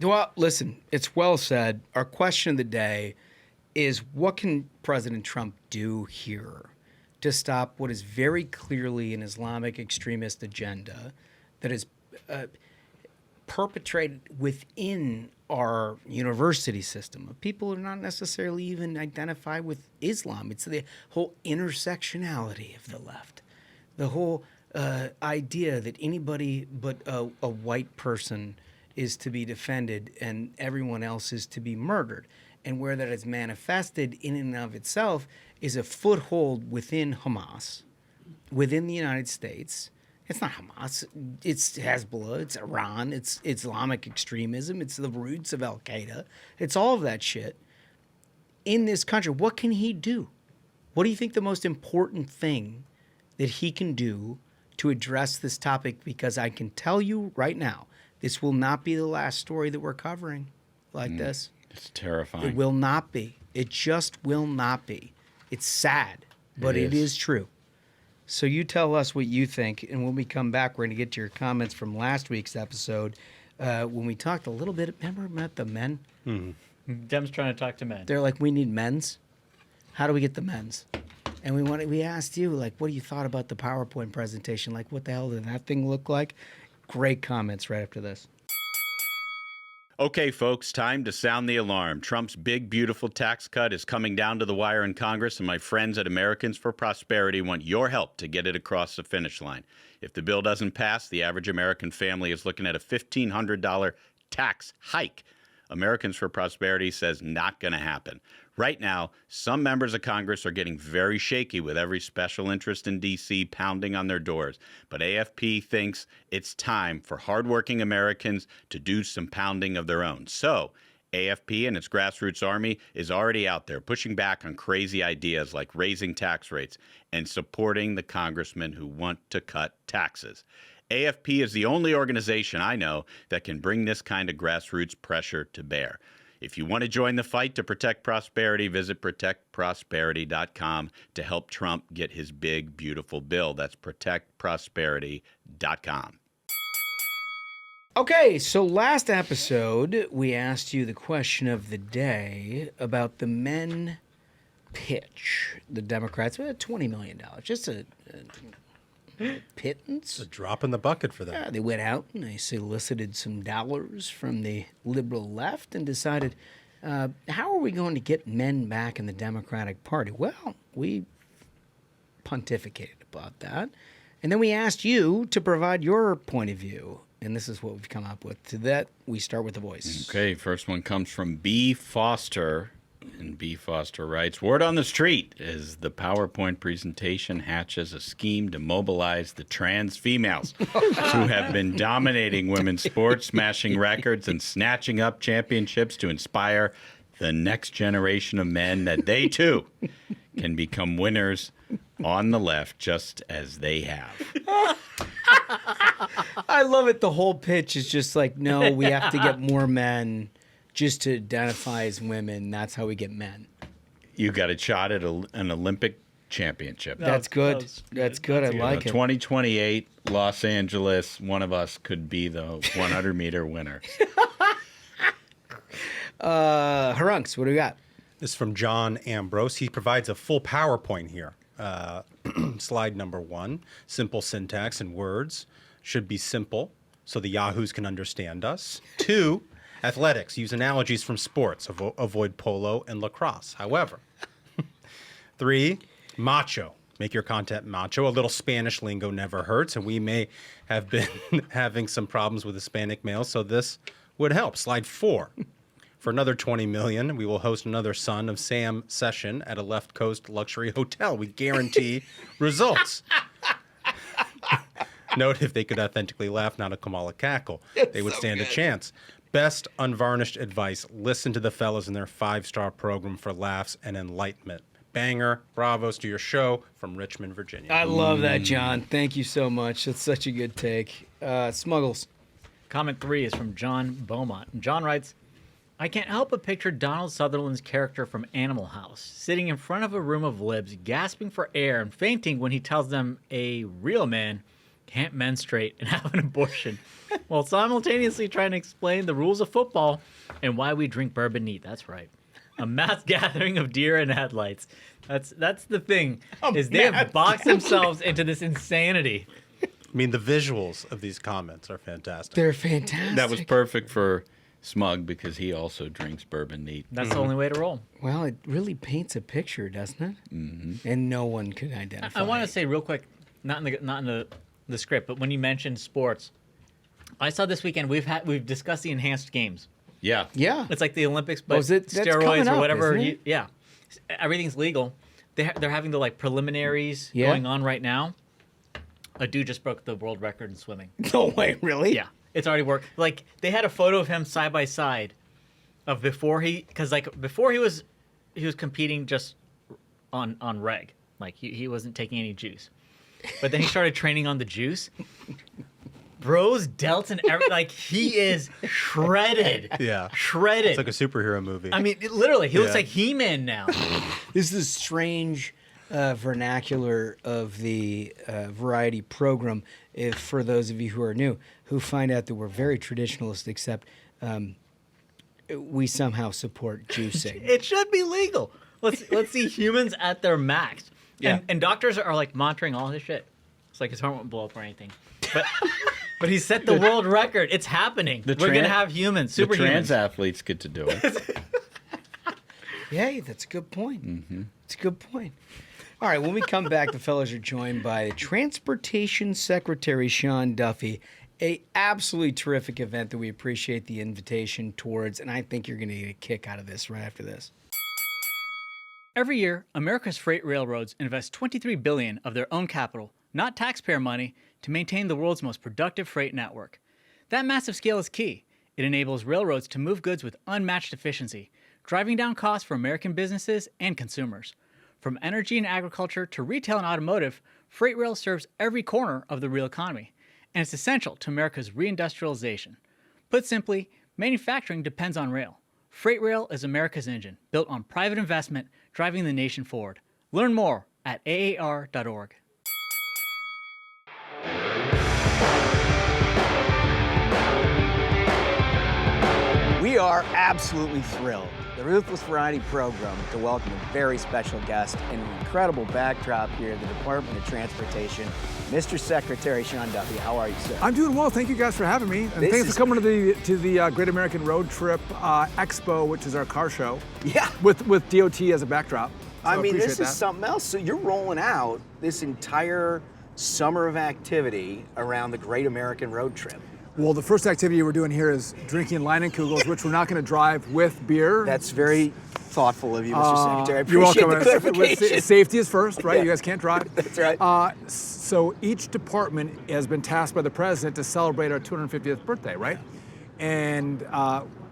Well, listen, it's well said. Our question of the day is, what can President Trump do here to stop what is very clearly an Islamic extremist agenda that is perpetrated within our university system of people who are not necessarily even identify with Islam. It's the whole intersectionality of the left, the whole idea that anybody but a white person is to be defended and everyone else is to be murdered. And where that is manifested in and of itself is a foothold within Hamas, within the United States. It's not Hamas. It's Hezbollah. It's Iran. It's Islamic extremism. It's the roots of Al-Qaeda. It's all of that shit in this country. What can he do? What do you think the most important thing that he can do to address this topic? Because I can tell you right now, this will not be the last story that we're covering like this. It's terrifying. It will not be. It just will not be. It's sad, but it is true. So you tell us what you think, and when we come back, we're going to get to your comments from last week's episode when we talked a little bit. Remember about the men? Dem's trying to talk to men. They're like, we need men's. How do we get the men's? And we asked you, like, what do you thought about the PowerPoint presentation? Like, what the hell did that thing look like? Great comments right after this. Okay, folks, time to sound the alarm. Trump's big, beautiful tax cut is coming down to the wire in Congress, and my friends at Americans for Prosperity want your help to get it across the finish line. If the bill doesn't pass, the average American family is looking at a $1,500 tax hike. Americans for Prosperity says not going to happen. Right now, some members of Congress are getting very shaky with every special interest in D.C. pounding on their doors. But AFP thinks it's time for hardworking Americans to do some pounding of their own. So AFP and its grassroots army is already out there pushing back on crazy ideas like raising tax rates and supporting the congressmen who want to cut taxes. AFP is the only organization I know that can bring this kind of grassroots pressure to bear. If you want to join the fight to protect prosperity, visit protectprosperity.com to help Trump get his big, beautiful bill. That's protectprosperity.com. Okay, so last episode, we asked you the question of the day about the men pitch. The Democrats, $20 million, just a pittance. A drop in the bucket for them. Yeah, they went out and they solicited some dollars from the liberal left and decided, how are we going to get men back in the Democratic Party? Well, we pontificated about that. And then we asked you to provide your point of view. And this is what we've come up with. To that, we start with the voice. Okay, first one comes from B. Foster. And B. Foster writes, word on the street as the PowerPoint presentation hatches a scheme to mobilize the trans females who have been dominating women's sports, smashing records, and snatching up championships to inspire the next generation of men that they, too, can become winners on the left just as they have. I love it. The whole pitch is just like, no, we have to get more men just to identify as women. That's how we get men. You got a shot at an Olympic championship. That's good. That's good. I like it. 2028, Los Angeles, one of us could be the 100-meter winner. Harunks, what do we got? This is from John Ambrose. He provides a full PowerPoint here. Slide number 1, simple syntax and words. Should be simple so the yahoos can understand us. 2, athletics. Use analogies from sports. Avoid polo and lacrosse. However. 3, macho. Make your content macho. A little Spanish lingo never hurts, and we may have been having some problems with Hispanic males, so this would help. Slide 4. For another $20 million, we will host another Son of Sam session at a left coast luxury hotel. We guarantee results. Note, if they could authentically laugh, not a Kamala cackle, they would stand a chance. Best unvarnished advice. Listen to the fellas in their 5-star program for laughs and enlightenment. Banger. Bravos to your show from Richmond, Virginia. I love that, John. Thank you so much. That's such a good take. Smuggles. Comment 3 is from John Beaumont. John writes, I can't help but picture Donald Sutherland's character from Animal House sitting in front of a room of libs, gasping for air and fainting when he tells them a real man can't menstruate and have an abortion, while simultaneously trying to explain the rules of football and why we drink bourbon neat. That's right. A mass gathering of deer in headlights. That's the thing, is they have boxed themselves into this insanity. I mean, the visuals of these comments are fantastic. They're fantastic. That was perfect for Smug because he also drinks bourbon neat. That's the only way to roll. Well, it really paints a picture, doesn't it? Mm-hmm. And no one could identify. I want to say real quick, not in the script, but when you mentioned sports, I saw this weekend we've discussed the enhanced games. Yeah. It's like the Olympics, but steroids or whatever. Isn't it? Everything's legal. They're having the preliminaries going on right now. A dude just broke the world record in swimming. No way, really? Yeah, it's already worked. Like, they had a photo of him side by side of before he was competing just on reg. Like, he wasn't taking any juice, but then he started training on the juice. Bro's delts and everything. Like, he is shredded. Yeah. Shredded. It's like a superhero movie. I mean, literally, he looks like He-Man now. This is strange vernacular of the variety program. If for those of you who are new, who find out that we're very traditionalist, except we somehow support juicing. It should be legal. Let's see humans at their max. Yeah. And doctors are like monitoring all his shit. It's like his heart won't blow up or anything. But But he set the world record. It's happening. We're going to have humans, The superhumans. trans athletes get to do it. Yeah, that's a good point. It's a good point. All right, when we come back, the fellows are joined by Transportation Secretary Sean Duffy. A absolutely terrific event that we appreciate the invitation towards, and I think you're going to get a kick out of this right after this. Every year, America's freight railroads invest $23 billion of their own capital, not taxpayer money, to maintain the world's most productive freight network. That massive scale is key. It enables railroads to move goods with unmatched efficiency, driving down costs for American businesses and consumers. From energy and agriculture to retail and automotive, freight rail serves every corner of the real economy, and it's essential to America's reindustrialization. Put simply, manufacturing depends on rail. Freight rail is America's engine, built on private investment, driving the nation forward. Learn more at aar.org. We are absolutely thrilled, the Ruthless Variety Program, to welcome a very special guest in an incredible backdrop here at the Department of Transportation, Mr. Secretary Sean Duffy. How are you, sir? I'm doing well. Thank you guys for having me, and thanks for coming to the Great American Road Trip Expo, which is our car show. Yeah. With DOT as a backdrop. So I mean, this appreciate is that. something else. So you're rolling out this entire summer of activity around the Great American Road Trip. Well, the first activity we're doing here is drinking Leinenkugels, which we're not going to drive with beer. That's very thoughtful of you, Mr. Secretary. I You're appreciate welcome. the clarification. Safety is first, right? Yeah. You guys can't drive. That's right. So each department has been tasked by the president to celebrate our 250th birthday, right? And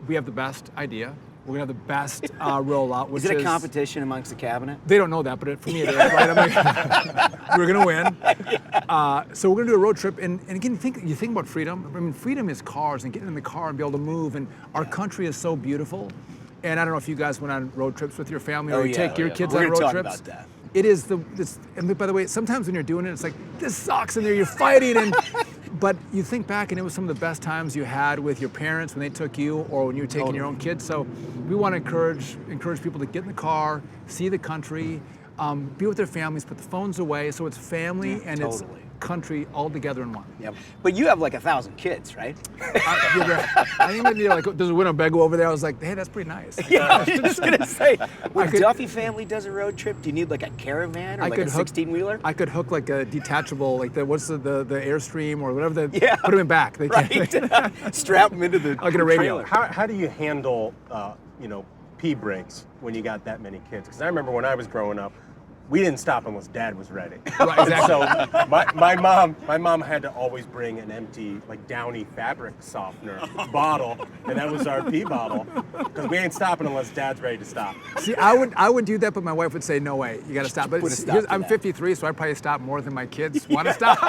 we have the best idea. We're going to have the best rollout. Which Is it a competition amongst the cabinet? They don't know that, but for me it is, right? I'm like, we're going to win. So we're going to do a road trip. And again, you think about freedom. I mean, freedom is cars and getting in the car and be able to move. And our country is so beautiful. And I don't know if you guys went on road trips with your family or you take your kids on road trips. We're going to talk about that. It is and by the way, sometimes when you're doing it, it's like, this sucks, and you're fighting, but you think back, and it was some of the best times you had with your parents when they took you, or when you were taking your own kids. So we want to encourage people to get in the car, see the country, be with their families, put the phones away, so it's family and it's country all together in one. Yep. But you have like 1,000 kids, right? I even there's a Winnebago over there. I was like, hey, that's pretty nice. Yeah, I was just gonna say, when Duffy family does a road trip, do you need like a caravan or like a 16-wheeler? I could hook like a detachable, like the Airstream or whatever. Put them in back. They right. Strap them into the I'll get a radio. How do you handle pee breaks when you got that many kids? Because I remember when I was growing up, we didn't stop unless Dad was ready. Right, exactly. So my mom had to always bring an empty like Downy fabric softener bottle, and that was our pee bottle, because we ain't stopping unless Dad's ready to stop. See, I would do that, but my wife would say, no way, you got to stop. But I'm 53, so I probably stop more than my kids want to stop.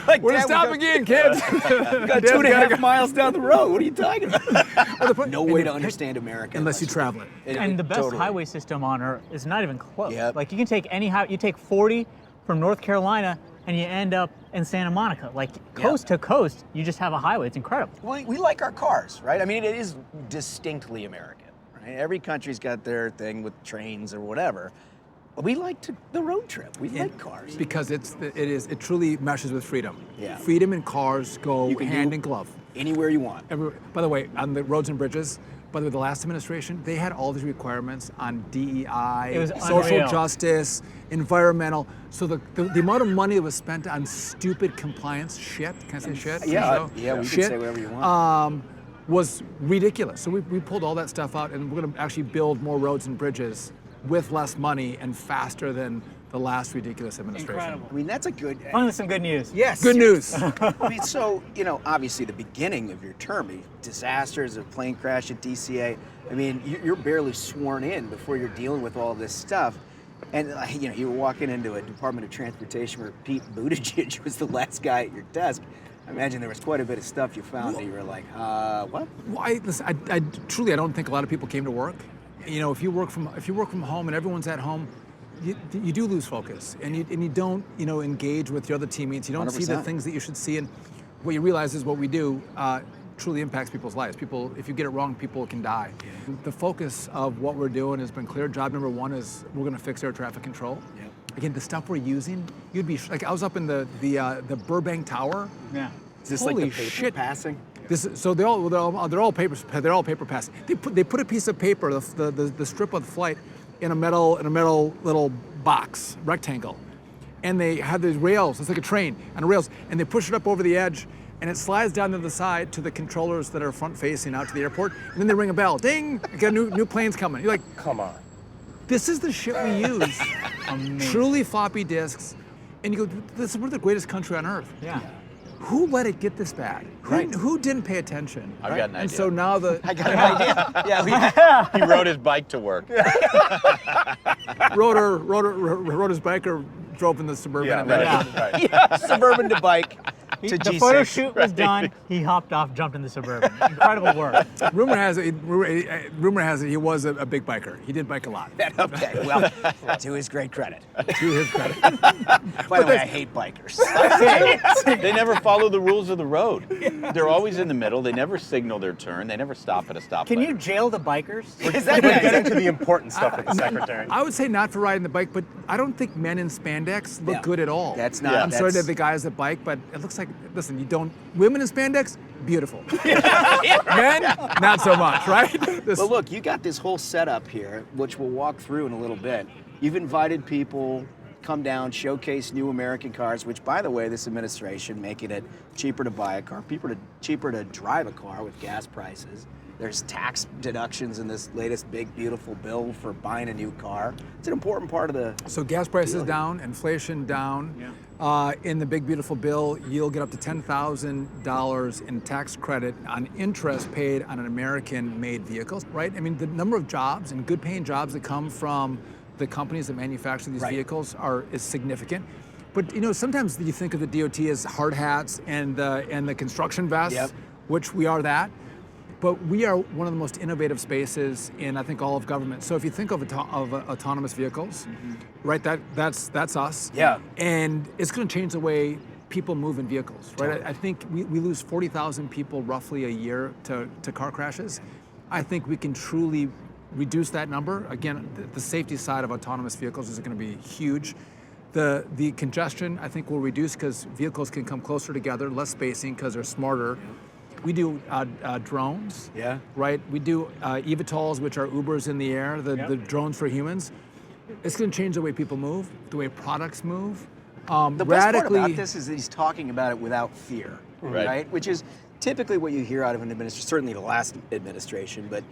Like, we're gonna stop again, kids. We got 2.5 miles down the road. What are you talking about? No way to understand America unless you travel it. And the best highway system on Earth is not even close. Yep. Like you can take you take 40 from North Carolina and you end up in Santa Monica. Like coast to coast, you just have a highway. It's incredible. Well, we like our cars, right? I mean, it is distinctly American, right? Every country's got their thing with trains or whatever. But we like the road trip. We like cars. Because it truly meshes with freedom. Yeah. Freedom and cars go hand in glove. Anywhere you want. By the way, on the roads and bridges, by the way, the last administration, they had all these requirements on DEI, social justice, environmental. So the amount of money that was spent on stupid compliance shit, can I say shit? Yeah, we can say whatever you want. Was ridiculous. So we pulled all that stuff out, and we're going to actually build more roads and bridges with less money and faster than the last ridiculous administration. Incredible. I mean, that's a good... Finally, some good news. Yes. Good news. I mean, so, obviously the beginning of your term, disasters, a plane crash at DCA, I mean, you're barely sworn in before you're dealing with all this stuff. And, you were walking into a Department of Transportation where Pete Buttigieg was the last guy at your desk. I imagine there was quite a bit of stuff you found that you were like, what? Well, I truly don't think a lot of people came to work. If you work from home and everyone's at home, you do lose focus, and you don't engage with your other teammates. You don't 100%. See the things that you should see, and what you realize is what we do truly impacts people's lives. If you get it wrong, people can die. The focus of what we're doing has been clear. Job number one is we're going to fix air traffic control. again, the stuff we're using, you'd be like, I was up in the Burbank Tower. Yeah. Is this Holy like the paper shit. passing? So they're all paper passing. They put a piece of paper, the strip of the flight, in a metal little box rectangle, and they have these rails. It's like a train on rails, and they push it up over the edge, and it slides down to the side to the controllers that are front facing out to the airport, and then they ring a bell. Ding! You got new planes coming. You're like, Come on. this is the shit we use. Truly floppy disks, and you go, we're the greatest country on earth. Yeah. Who let it get this bad? Who didn't pay attention? I've got an And idea. so now I got an idea. Yeah, He rode his bike to work. rode his bike or drove in the Suburban. Right. suburban to bike to The G6. photo shoot was done. He hopped off, jumped in the Suburban. Incredible work. Rumor has it he was a big biker. He did bike a lot. Okay, well, to his great credit. To his credit. By the way, I hate bikers. They never follow the rules of the road. They're always in the middle. They never signal their turn. They never stop at a stoplight. Can you jail the bikers? Is that We're getting to the important stuff with the secretary. I would say not for riding the bike, but I don't think men in spandex look Yeah. good at all. That's not- I'm sorry to that's- the guys that bike, but it looks like, listen, women in spandex, beautiful. Men, not so much, right? Well, look, you got this whole setup here, which we'll walk through in a little bit. You've invited people, come down, showcase new American cars, which, by the way, this administration making it cheaper to buy a car, cheaper to drive a car with gas prices. There's tax deductions in this latest big, beautiful bill for buying a new car. It's an important part of the... So gas prices down, inflation down. In the big beautiful bill, you'll get up to $10,000 in tax credit on interest paid on an American-made vehicle, right? I mean, the number of jobs and good-paying jobs that come from the companies that manufacture these vehicles is significant. But sometimes you think of the DOT as hard hats and the construction vests, which we are that. But we are one of the most innovative spaces in, I think, all of government. So if you think of autonomous vehicles, right, that's us. Yeah. And it's going to change the way people move in vehicles, right? I think we lose 40,000 people roughly a year to car crashes. I think we can truly reduce that number. Again, the safety side of autonomous vehicles is going to be huge. The congestion, I think, will reduce because vehicles can come closer together, less spacing because they're smarter. We do drones, right? We do eVTOLs, which are Ubers in the air, the drones for humans. It's going to change the way people move, the way products move. The best part about this is that he's talking about it without fear, right? Which is typically what you hear out of an administration, certainly the last administration, but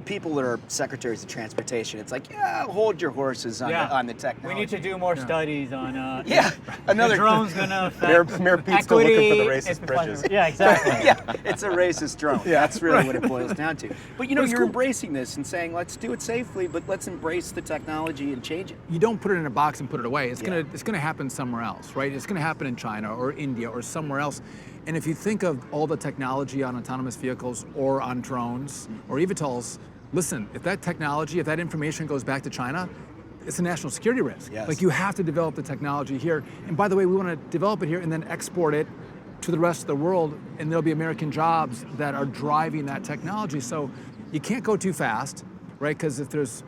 people that are secretaries of transportation, it's like, hold your horses on the technology. We need to do more studies on. Another the drone's gonna affect Mayor Pete's still looking for the equity, racist bridges. Yeah, exactly. It's a racist drone. That's really what it boils down to. But you're embracing this and saying, let's do it safely, but let's embrace the technology and change it. You don't put it in a box and put it away. It's gonna happen somewhere else, right? It's gonna happen in China or India or somewhere else. And if you think of all the technology on autonomous vehicles or on drones or eVTOLs, listen, if that technology, if that information goes back to China, it's a national security risk. Yes. Like, you have to develop the technology here. And by the way, we want to develop it here and then export it to the rest of the world, and there'll be American jobs that are driving that technology. So you can't go too fast, right? Because if there's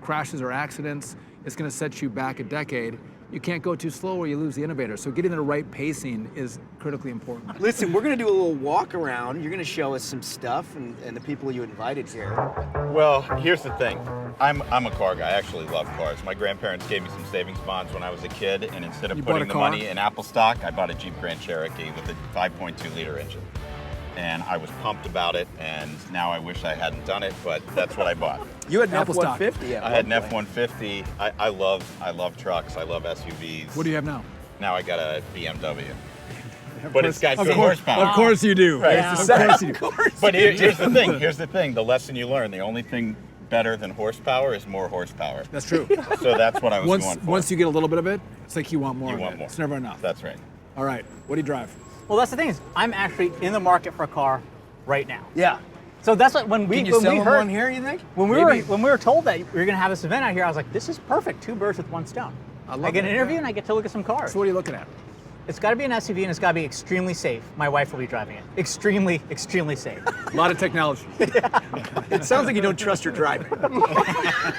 crashes or accidents, it's going to set you back a decade. You can't go too slow or you lose the innovator. So getting the right pacing is critically important. Listen, we're going to do a little walk around. You're going to show us some stuff and the people you invited here. Well, here's the thing. I'm a car guy. I actually love cars. My grandparents gave me some savings bonds when I was a kid, and instead of putting the money in Apple stock, I bought a Jeep Grand Cherokee with a 5.2 liter engine. And I was pumped about it, and now I wish I hadn't done it, but that's what I bought. You had an F-150. I had an F-150. I love trucks. I love SUVs. What do you have now? Now I got a BMW. But it's got good horsepower. Of course you do. Right. Yeah. Of course you do. But here's the thing. Here's the thing. The lesson you learn. The only thing better than horsepower is more horsepower. That's true. So that's what I was going for. Once you get a little bit of it, it's like you want more. You want more. It's never enough. That's right. All right. What do you drive? Well, that's the thing is, I'm actually in the market for a car right now. Yeah. So that's what when we Can you when sell we them heard one here, you think? when we were told that we were going to have this event out here, I was like, this is perfect. 2 birds with 1 stone. I get an interview and I get to look at some cars. So what are you looking at? It's got to be an SUV and it's got to be extremely safe. My wife will be driving it. Extremely, extremely safe. A lot of technology. It sounds like you don't trust your driving.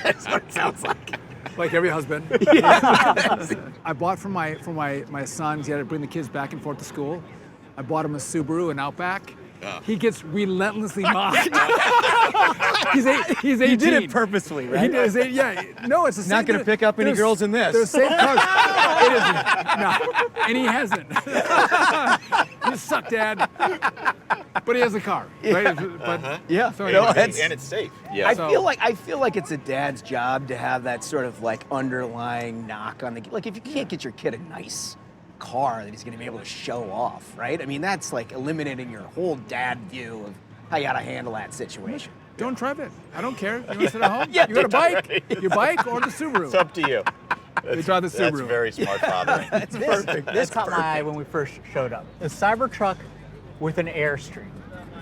That's what it sounds like. like every husband. I bought for my sons. He had to bring the kids back and forth to school. I bought him a Subaru, an Outback. He gets relentlessly mocked. he's 18. You did it purposely, right? He does it, yeah. No, it's the same. Not going to pick up any girls in this. They're the same cars. It isn't. No, and he hasn't. You suck, Dad. But he has a car, right? But yeah, so and it's safe. Yeah. I feel like it's a dad's job to have that sort of like underlying knock on the like if you can't get your kid a nice car that he's going to be able to show off, right? I mean, that's like eliminating your whole dad view of how you got to handle that situation. Don't drive it. I don't care. You want to sit at home? You got a bike? Your bike or the Subaru? It's up to you. They drive the Subaru. That's very smart fathering. That's perfect. This caught my eye when we first showed up. A Cybertruck with an Airstream.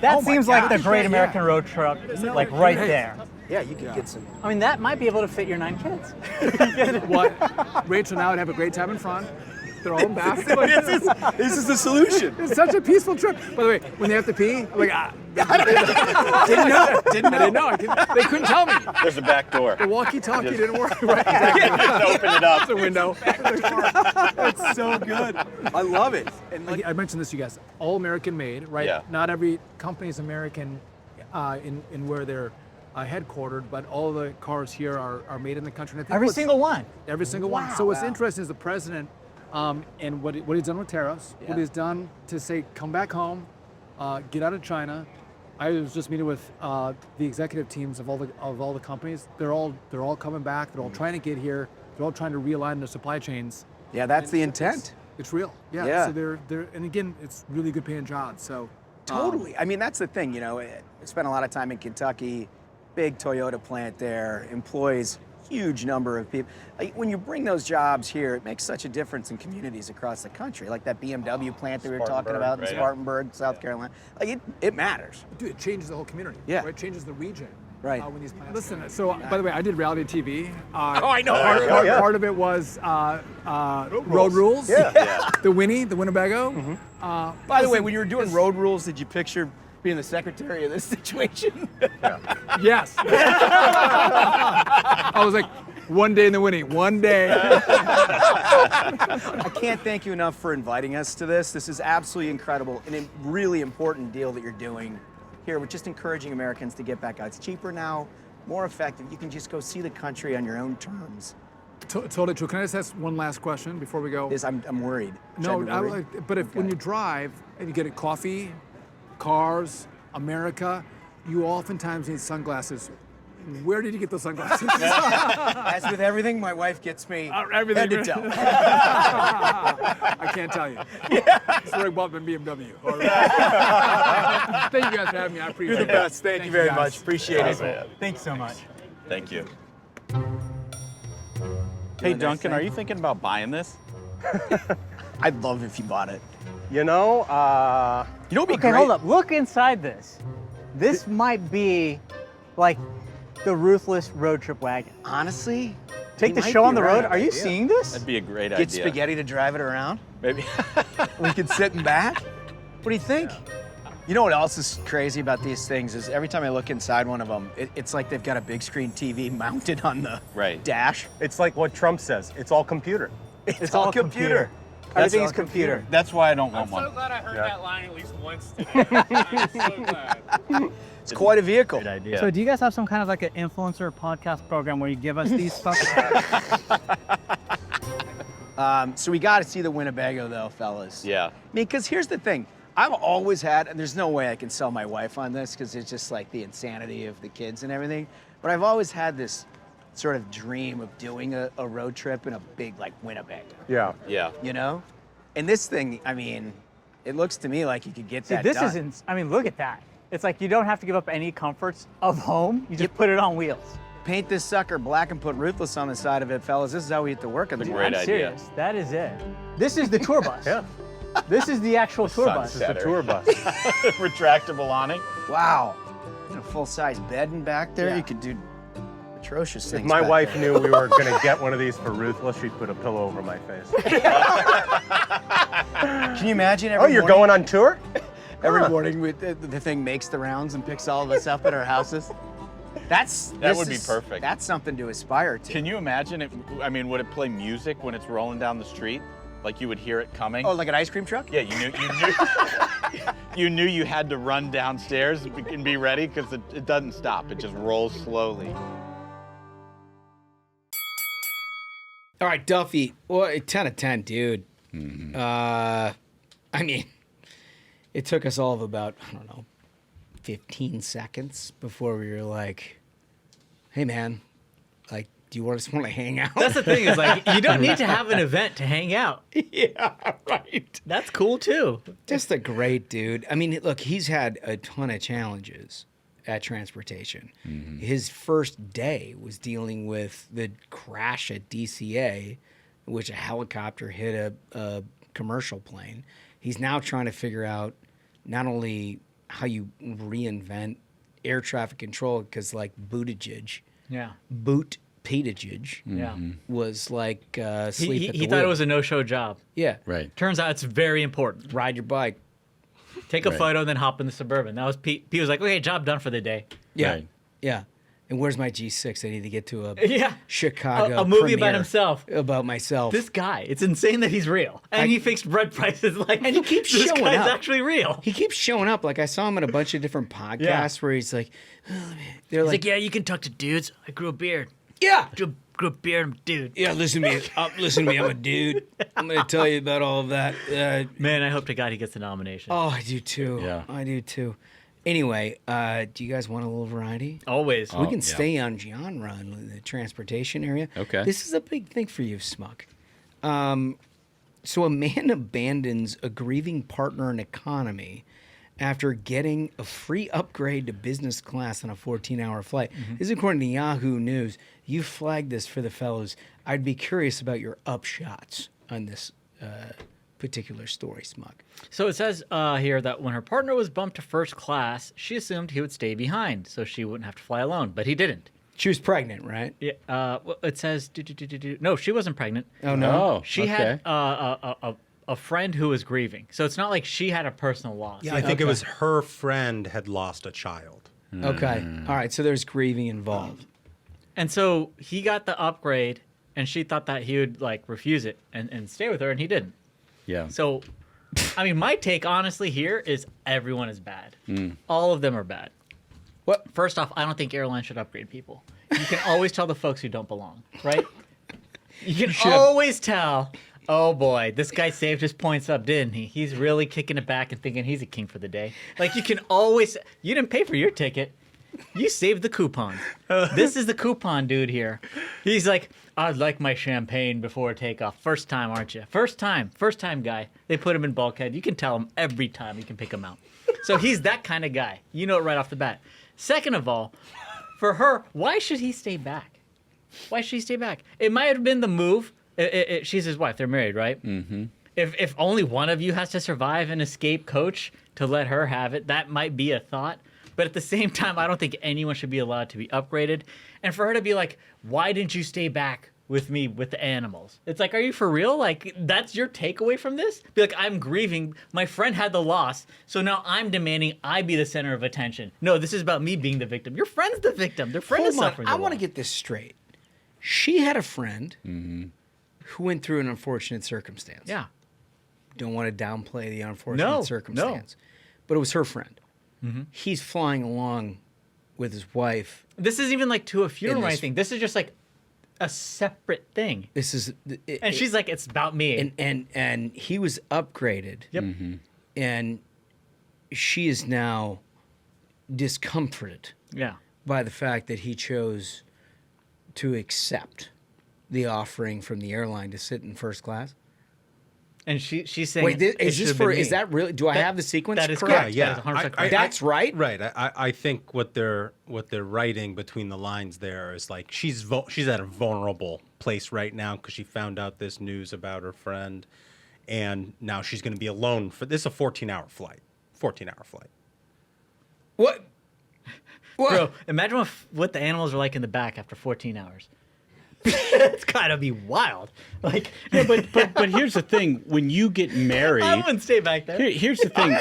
That seems like the great American road truck, like right there. Yeah, you could get some. I mean, that might be able to fit your 9 kids. What? Rachel now would have a great time in front. They're all in back. This is the solution. It's such a peaceful trip. By the way, when they have to pee, I'm like, Didn't know. They couldn't tell me. There's a back door. The walkie-talkie didn't work. Right? Open it up. It's a window. That's so good. I love it. And like I mentioned this to you guys, all American made, right? Yeah. Not every company is American in where they're headquartered, but all the cars here are made in the country. And I think Every single one. Every single one. So what's interesting is the president and what he's done with tariffs, what he's done to say, come back home, get out of China. I was just meeting with the executive teams of all the companies. They're all coming back. They're all trying to get here. They're all trying to realign their supply chains. Yeah, that's the intent. It's real. Yeah. So they're and again, it's really good paying jobs. So totally. I mean, that's the thing. You know, I spent a lot of time in Kentucky. Big Toyota plant there. Employs huge number of people. Like, when you bring those jobs here, it makes such a difference in communities across the country. Like that BMW plant that we were talking about in Spartanburg, South Carolina. Like it matters. Dude, it changes the whole community. Yeah. Right? It changes the region. Right. When these plants listen, so by the way, I did reality TV. I know. Part of it was Road Rules. Yeah. The Winnebago. By the way, when you were doing Road Rules, did you picture being the secretary of this situation? Yes. I was like, one day in the Winnie, one day. I can't thank you enough for inviting us to this. This is absolutely incredible and a really important deal that you're doing here with just encouraging Americans to get back out. It's cheaper now, more effective. You can just go see the country on your own terms. Totally true. Can I just ask one last question before we go? I'm worried. No, but when you drive and you get a coffee, cars, America, you oftentimes need sunglasses. Where did you get those sunglasses? As with everything, my wife gets me everything. head to toe. I can't tell you. It's where I bought my BMW. Thank you guys for having me. I appreciate it. You're the best. Thank you very much. Appreciate it. Thanks so much. Thank you. Hey, Duncan, are you thinking about buying this? I'd love if you bought it. You know, you know what'd be Okay, great? hold up. Look inside this. This might be like the Ruthless road trip wagon. Honestly, Take the show on the road. Are you seeing this? That'd be a great Get idea. Spaghetti to drive it around. Maybe. We could sit in back. What do you think? You know what else is crazy about these things is every time I look inside one of them, it's like they've got a big screen TV mounted on the dash. It's like what Trump says. It's all computer. It's all computer. Everything's computer. That's why I don't want one. I'm so glad I heard that line at least once today. I'm so glad. It's quite a vehicle. Good idea. So do you guys have some kind of like an influencer podcast program where you give us these stuff? So we got to see the Winnebago though, fellas. Yeah. I mean, because here's the thing. I've always had, and there's no way I can sell my wife on this because it's just like the insanity of the kids and everything, but I've always had this sort of dream of doing a road trip in a big like Winnebago. Yeah. Yeah. You know? And this thing, I mean, it looks to me like you could get See, that this done. isn't, I mean, look at that. It's like you don't have to give up any comforts of home. You just put it on wheels. Paint this sucker black and put Ruthless on the side of it, fellas. This is how we get to work on the Great I'm idea. serious. That is it. This is the tour bus. Yeah. This is the actual tour bus. This is the tour bus. Retractable awning. Wow. And a full-size bed in back there. Yeah. You could do atrocious things. If my back wife there. knew we were going to get one of these for Ruthless, she'd put a pillow over my face. Can you imagine every Oh, you're morning, going on tour? every morning the thing makes the rounds and picks all of us up at our houses? That would be perfect. That's something to aspire to. Can you imagine it? I mean, would it play music when it's rolling down the street? Like you would hear it coming? Oh, like an ice cream truck? Yeah, you knew you had to run downstairs and be ready because it doesn't stop. It just rolls slowly. All right, Duffy. Well, 10 of 10, dude. Mm-hmm. I mean, it took us all of about, 15 seconds before we were like, hey, man, like, do you just want to hang out? That's the thing is like, you don't need to have an event to hang out. Yeah, right. That's cool too. Just a great dude. I mean, look, he's had a ton of challenges at Transportation. Mm-hmm. His first day was dealing with the crash at DCA, in which a helicopter hit a commercial plane. He's now trying to figure out not only how you reinvent air traffic control, because like Buttigieg, Yeah. Buttigieg was like sleep at the He thought wheel. it was a no-show job. Yeah. Right. Turns out it's very important. Ride your bike. Take a Right. photo and then hop in the Suburban. That was Pete. Pete was like, okay, job done for the day. Yeah. Right. Yeah. And where's my G6? I need to get to a Yeah. Chicago A movie about premiere himself. About myself. This guy, it's insane that he's real. And he fixed bread prices like, And he keeps this showing guy's up. actually real. He keeps showing up. Like I saw him in a bunch of different podcasts where he's like, they're He's like, like, yeah, you can talk to dudes. I grew a beard. yeah. Grew a beard, I'm a dude. Yeah, listen to me. Listen to me. I'm a dude. I'm going to tell you about all of that. Man, I hope to God he gets the nomination. Oh, I do too. Yeah. I do too. Anyway, do you guys want a little variety? Always. We can yeah. stay on genre in the transportation area. Okay. This is a big thing for you, Smug. So a man abandons a grieving partner in economy after getting a free upgrade to business class on a 14-hour flight. This is according to Yahoo News. You flagged this for the fellows. I'd be curious about your upshots on this particular story, Smug. So it says here that when her partner was bumped to first class, she assumed he would stay behind so she wouldn't have to fly alone, but he didn't. She was pregnant, right? Yeah, well, it says no, she wasn't pregnant. Oh, no? She had a friend who was grieving. So it's not like she had a personal loss. Yeah, I think it was her friend had lost a child. Okay. All right, so there's grieving involved. And so he got the upgrade, and she thought that he would like refuse it and stay with her, and he didn't. Yeah. So, I mean, my take honestly here is everyone is bad. All of them are bad. What? First off, I don't think airlines should upgrade people. You can always tell the folks who don't belong, right? You can always tell. Oh boy, this guy saved his points up, didn't he? He's really kicking it back and thinking he's a king for the day. Like you can always. You didn't pay for your ticket. You saved the coupon. This is the coupon dude here. He's like, I'd like my champagne before takeoff. First time, aren't you? First time guy. They put him in bulkhead. You can tell him every time. You can pick him out. So he's that kind of guy. You know it right off the bat. Second of all, for her, why should he stay back? Why should he stay back? It might have been the move. She's his wife. They're married, right? Mm-hmm. If only one of you has to survive and escape coach to let her have it, that might be a thought. But at the same time, I don't think anyone should be allowed to be upgraded. And for her to be like, why didn't you stay back with me with the animals? It's like, are you for real? Like, that's your takeaway from this? Be like, I'm grieving. My friend had the loss. So now I'm demanding I be the center of attention. No, this is about me being the victim. Your friend's the victim. Their friend is Hold on. suffering. I want to get this straight. She had a friend who went through an unfortunate circumstance. Yeah. Don't want to downplay the unfortunate circumstance. But it was her friend. He's flying along with his wife. This isn't even like to a funeral or anything. This is just like a separate thing. This is, And she's like, it's about me. and he was upgraded. Yep. And she is now discomforted Yeah. by the fact that he chose to accept the offering from the airline to sit in first class. And she's saying, Wait, is that really? Do I have the sequence that is correct? Yeah, That is 100% correct. That's right. Right. I think what they're writing between the lines there is like she's at a vulnerable place right now because she found out this news about her friend, and now she's going to be alone for this is a 14-hour flight. 14-hour flight. What? Bro, imagine what the animals are like in the back after 14 hours. It's gotta be wild. Like, yeah, but here's the thing: when you get married, I wouldn't stay back there. Here's the thing.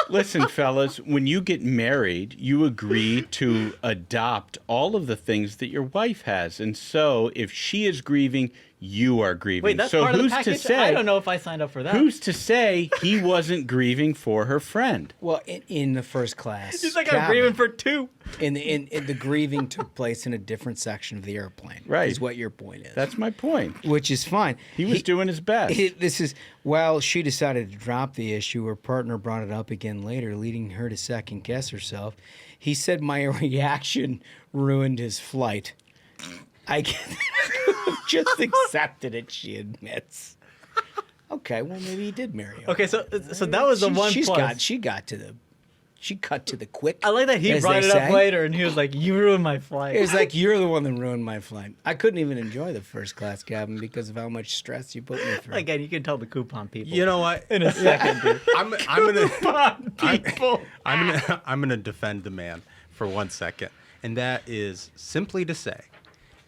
Listen, fellas, when you get married, you agree to adopt all of the things that your wife has, and so if she is grieving, you are grieving. Wait, that's so part of the who's package? to say? I don't know if I signed up for that. Who's to say he wasn't grieving for her friend? Well, in the first class, He's like, I'm grieving for two. In the grieving took place in a different section of the airplane. Right. Is what your point is. That's my point. Which is fine. He was doing his best. While she decided to drop the issue, her partner brought it up again later, leading her to second guess herself. He said, my reaction ruined his flight. I just accepted it, she admits. Okay, well, maybe he did marry her. Okay, so that was the one plus. She cut to the quick. I like that he brought it up later, and he was like, you ruined my flight. It was like, you're the one that ruined my flight. I couldn't even enjoy the first class cabin because of how much stress you put me through. Again, you can tell the coupon people. You know what? In a second, dude. I'm gonna defend the man for 1 second, and that is simply to say,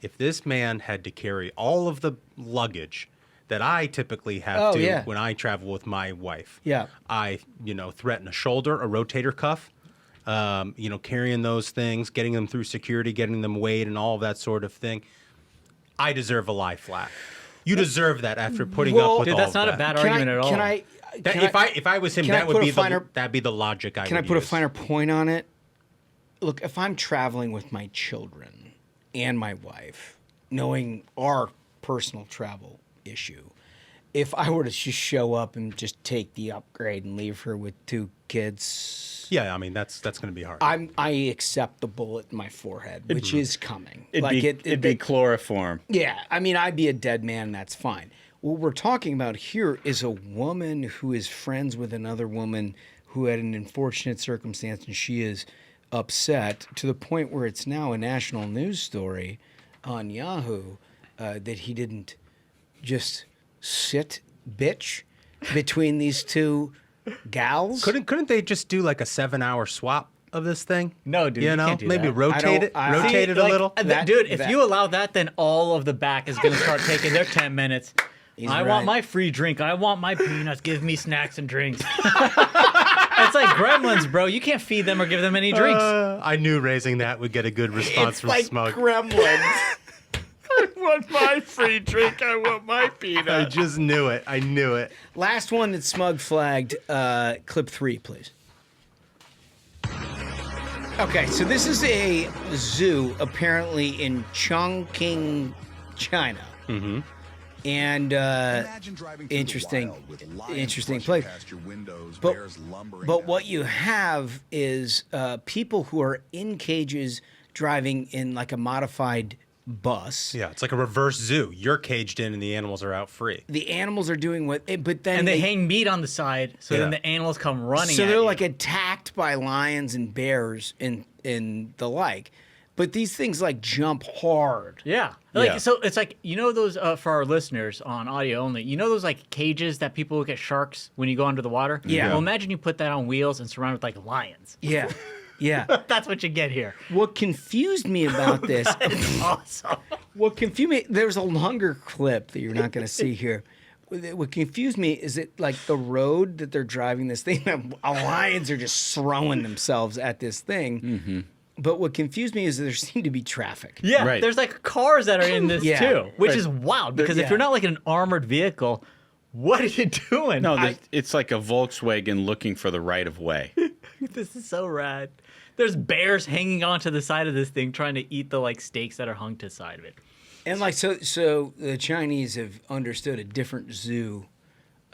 if this man had to carry all of the luggage that I typically have when I travel with my wife, I threaten a shoulder, a rotator cuff, carrying those things, getting them through security, getting them weighed, and all of that sort of thing. I deserve a lie flat. You deserve that after putting up with all of that. Dude, that's not a bad argument at all. If I was him, that'd be the logic I would use. Can I put a finer point on it? Look, if I'm traveling with my children and my wife, knowing our personal travel issue, if I were to just show up and just take the upgrade and leave her with 2 kids, yeah, I mean that's going to be hard. I accept the bullet in my forehead, which is coming. It'd be chloroform. Yeah, I mean, I'd be a dead man, and that's fine. What we're talking about here is a woman who is friends with another woman who had an unfortunate circumstance, and she is upset to the point where it's now a national news story on Yahoo that he didn't just sit bitch between these 2 gals. Couldn't they just do like a 7-hour swap of this thing? No, dude, you can't do maybe that. rotate it a little. If you allow that, then all of the back is going to start taking their 10 minutes. I want my free drink. I want my peanuts. Give me snacks and drinks. It's like gremlins, bro. You can't feed them or give them any drinks. I knew raising that would get a good response from Smug. Gremlins. I want my free drink. I want my peanut. I just knew it. I knew it. Last one that Smug flagged. Clip 3, please. Okay, so this is a zoo apparently in Chongqing, China. Mm-hmm. And interesting place. But what you have is people who are in cages driving in like a modified bus. Yeah, it's like a reverse zoo. You're caged in and the animals are out free. The animals are doing but then they hang meat on the side, so then the animals come running. So at they're you. like attacked by lions and bears and the like. But these things like jump hard. Yeah. So it's like, those, for our listeners on audio only, those like cages that people look at sharks when you go under the water? Yeah. Well, imagine you put that on wheels and surround with like lions. Yeah. Yeah. That's what you get here. What confused me about this. That is awesome. What confused me, there's a longer clip that you're not going to see here. What confused me is it like the road that they're driving this thing, lions are just throwing themselves at this thing. Mm-hmm. But what confused me is that there seemed to be traffic. Yeah, right. There's like cars that are in this too, which is wild because if you're not like an armored vehicle, what are you doing? No, it's like a Volkswagen looking for the right of way. This is so rad. There's bears hanging onto the side of this thing trying to eat the like steaks that are hung to the side of it. And like so the Chinese have understood a different zoo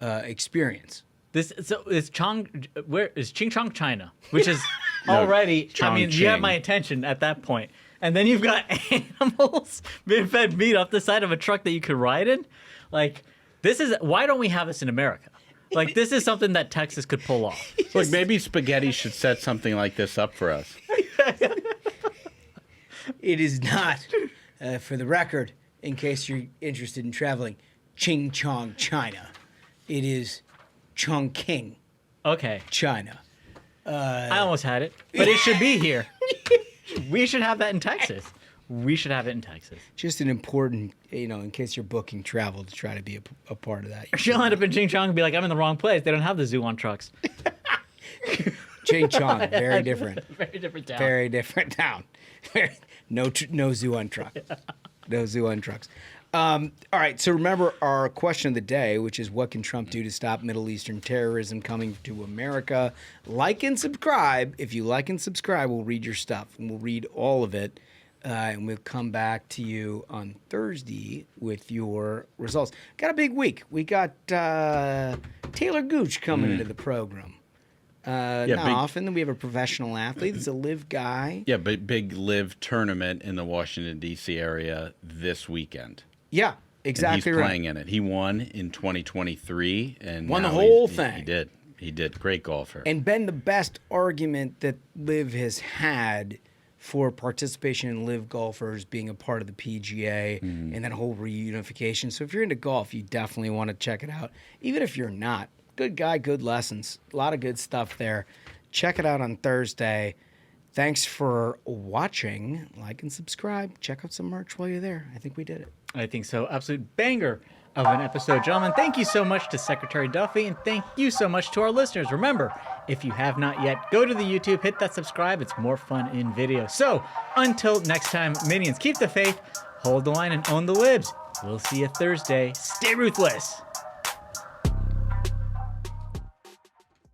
experience. It's Xinjiang, China, which is already. I mean, you have my attention at that point, and then you've got animals being fed meat off the side of a truck that you could ride in. Like, this is why don't we have this in America? Like, this is something that Texas could pull off. Like, maybe Spaghetti should set something like this up for us. It is not, for the record, in case you're interested in traveling, Xinjiang, China. It is Chongqing, China. I almost had it, but it should be here. We should have that in Texas. we should have it in Texas. Just an important, in case you're booking travel, to try to be a part of that. She'll end up in Ching Chong and be like, I'm in the wrong place. They don't have the zoo on trucks. Ching Chong, very different. Very different town. Very different town. No zoo on truck. No zoo on trucks. All right, so remember our question of the day, which is what can Trump do to stop Middle Eastern terrorism coming to America? Like and subscribe. If you like and subscribe, we'll read your stuff, and we'll read all of it, and we'll come back to you on Thursday with your results. Got a big week. We got Taylor Gooch coming into the program. Not often we have a professional athlete. It's a live guy. Yeah, but big live tournament in the Washington, D.C. area this weekend. Yeah, exactly and right. He's playing in it. He won in 2023 and won the whole thing. He did. He did. Great golfer. And been the best argument that Liv has had for participation in live golfers being a part of the PGA and that whole reunification. So if you're into golf, you definitely want to check it out. Even if you're not, good guy, good lessons, a lot of good stuff there. Check it out on Thursday. Thanks for watching. Like and subscribe. Check out some merch while you're there. I think we did it. I think so. Absolute banger of an episode. Gentlemen, thank you so much to Secretary Duffy, and thank you so much to our listeners. Remember, if you have not yet, go to the YouTube, hit that subscribe. It's more fun in video. So, until next time, minions, keep the faith, hold the line, and own the libs. We'll see you Thursday. Stay ruthless.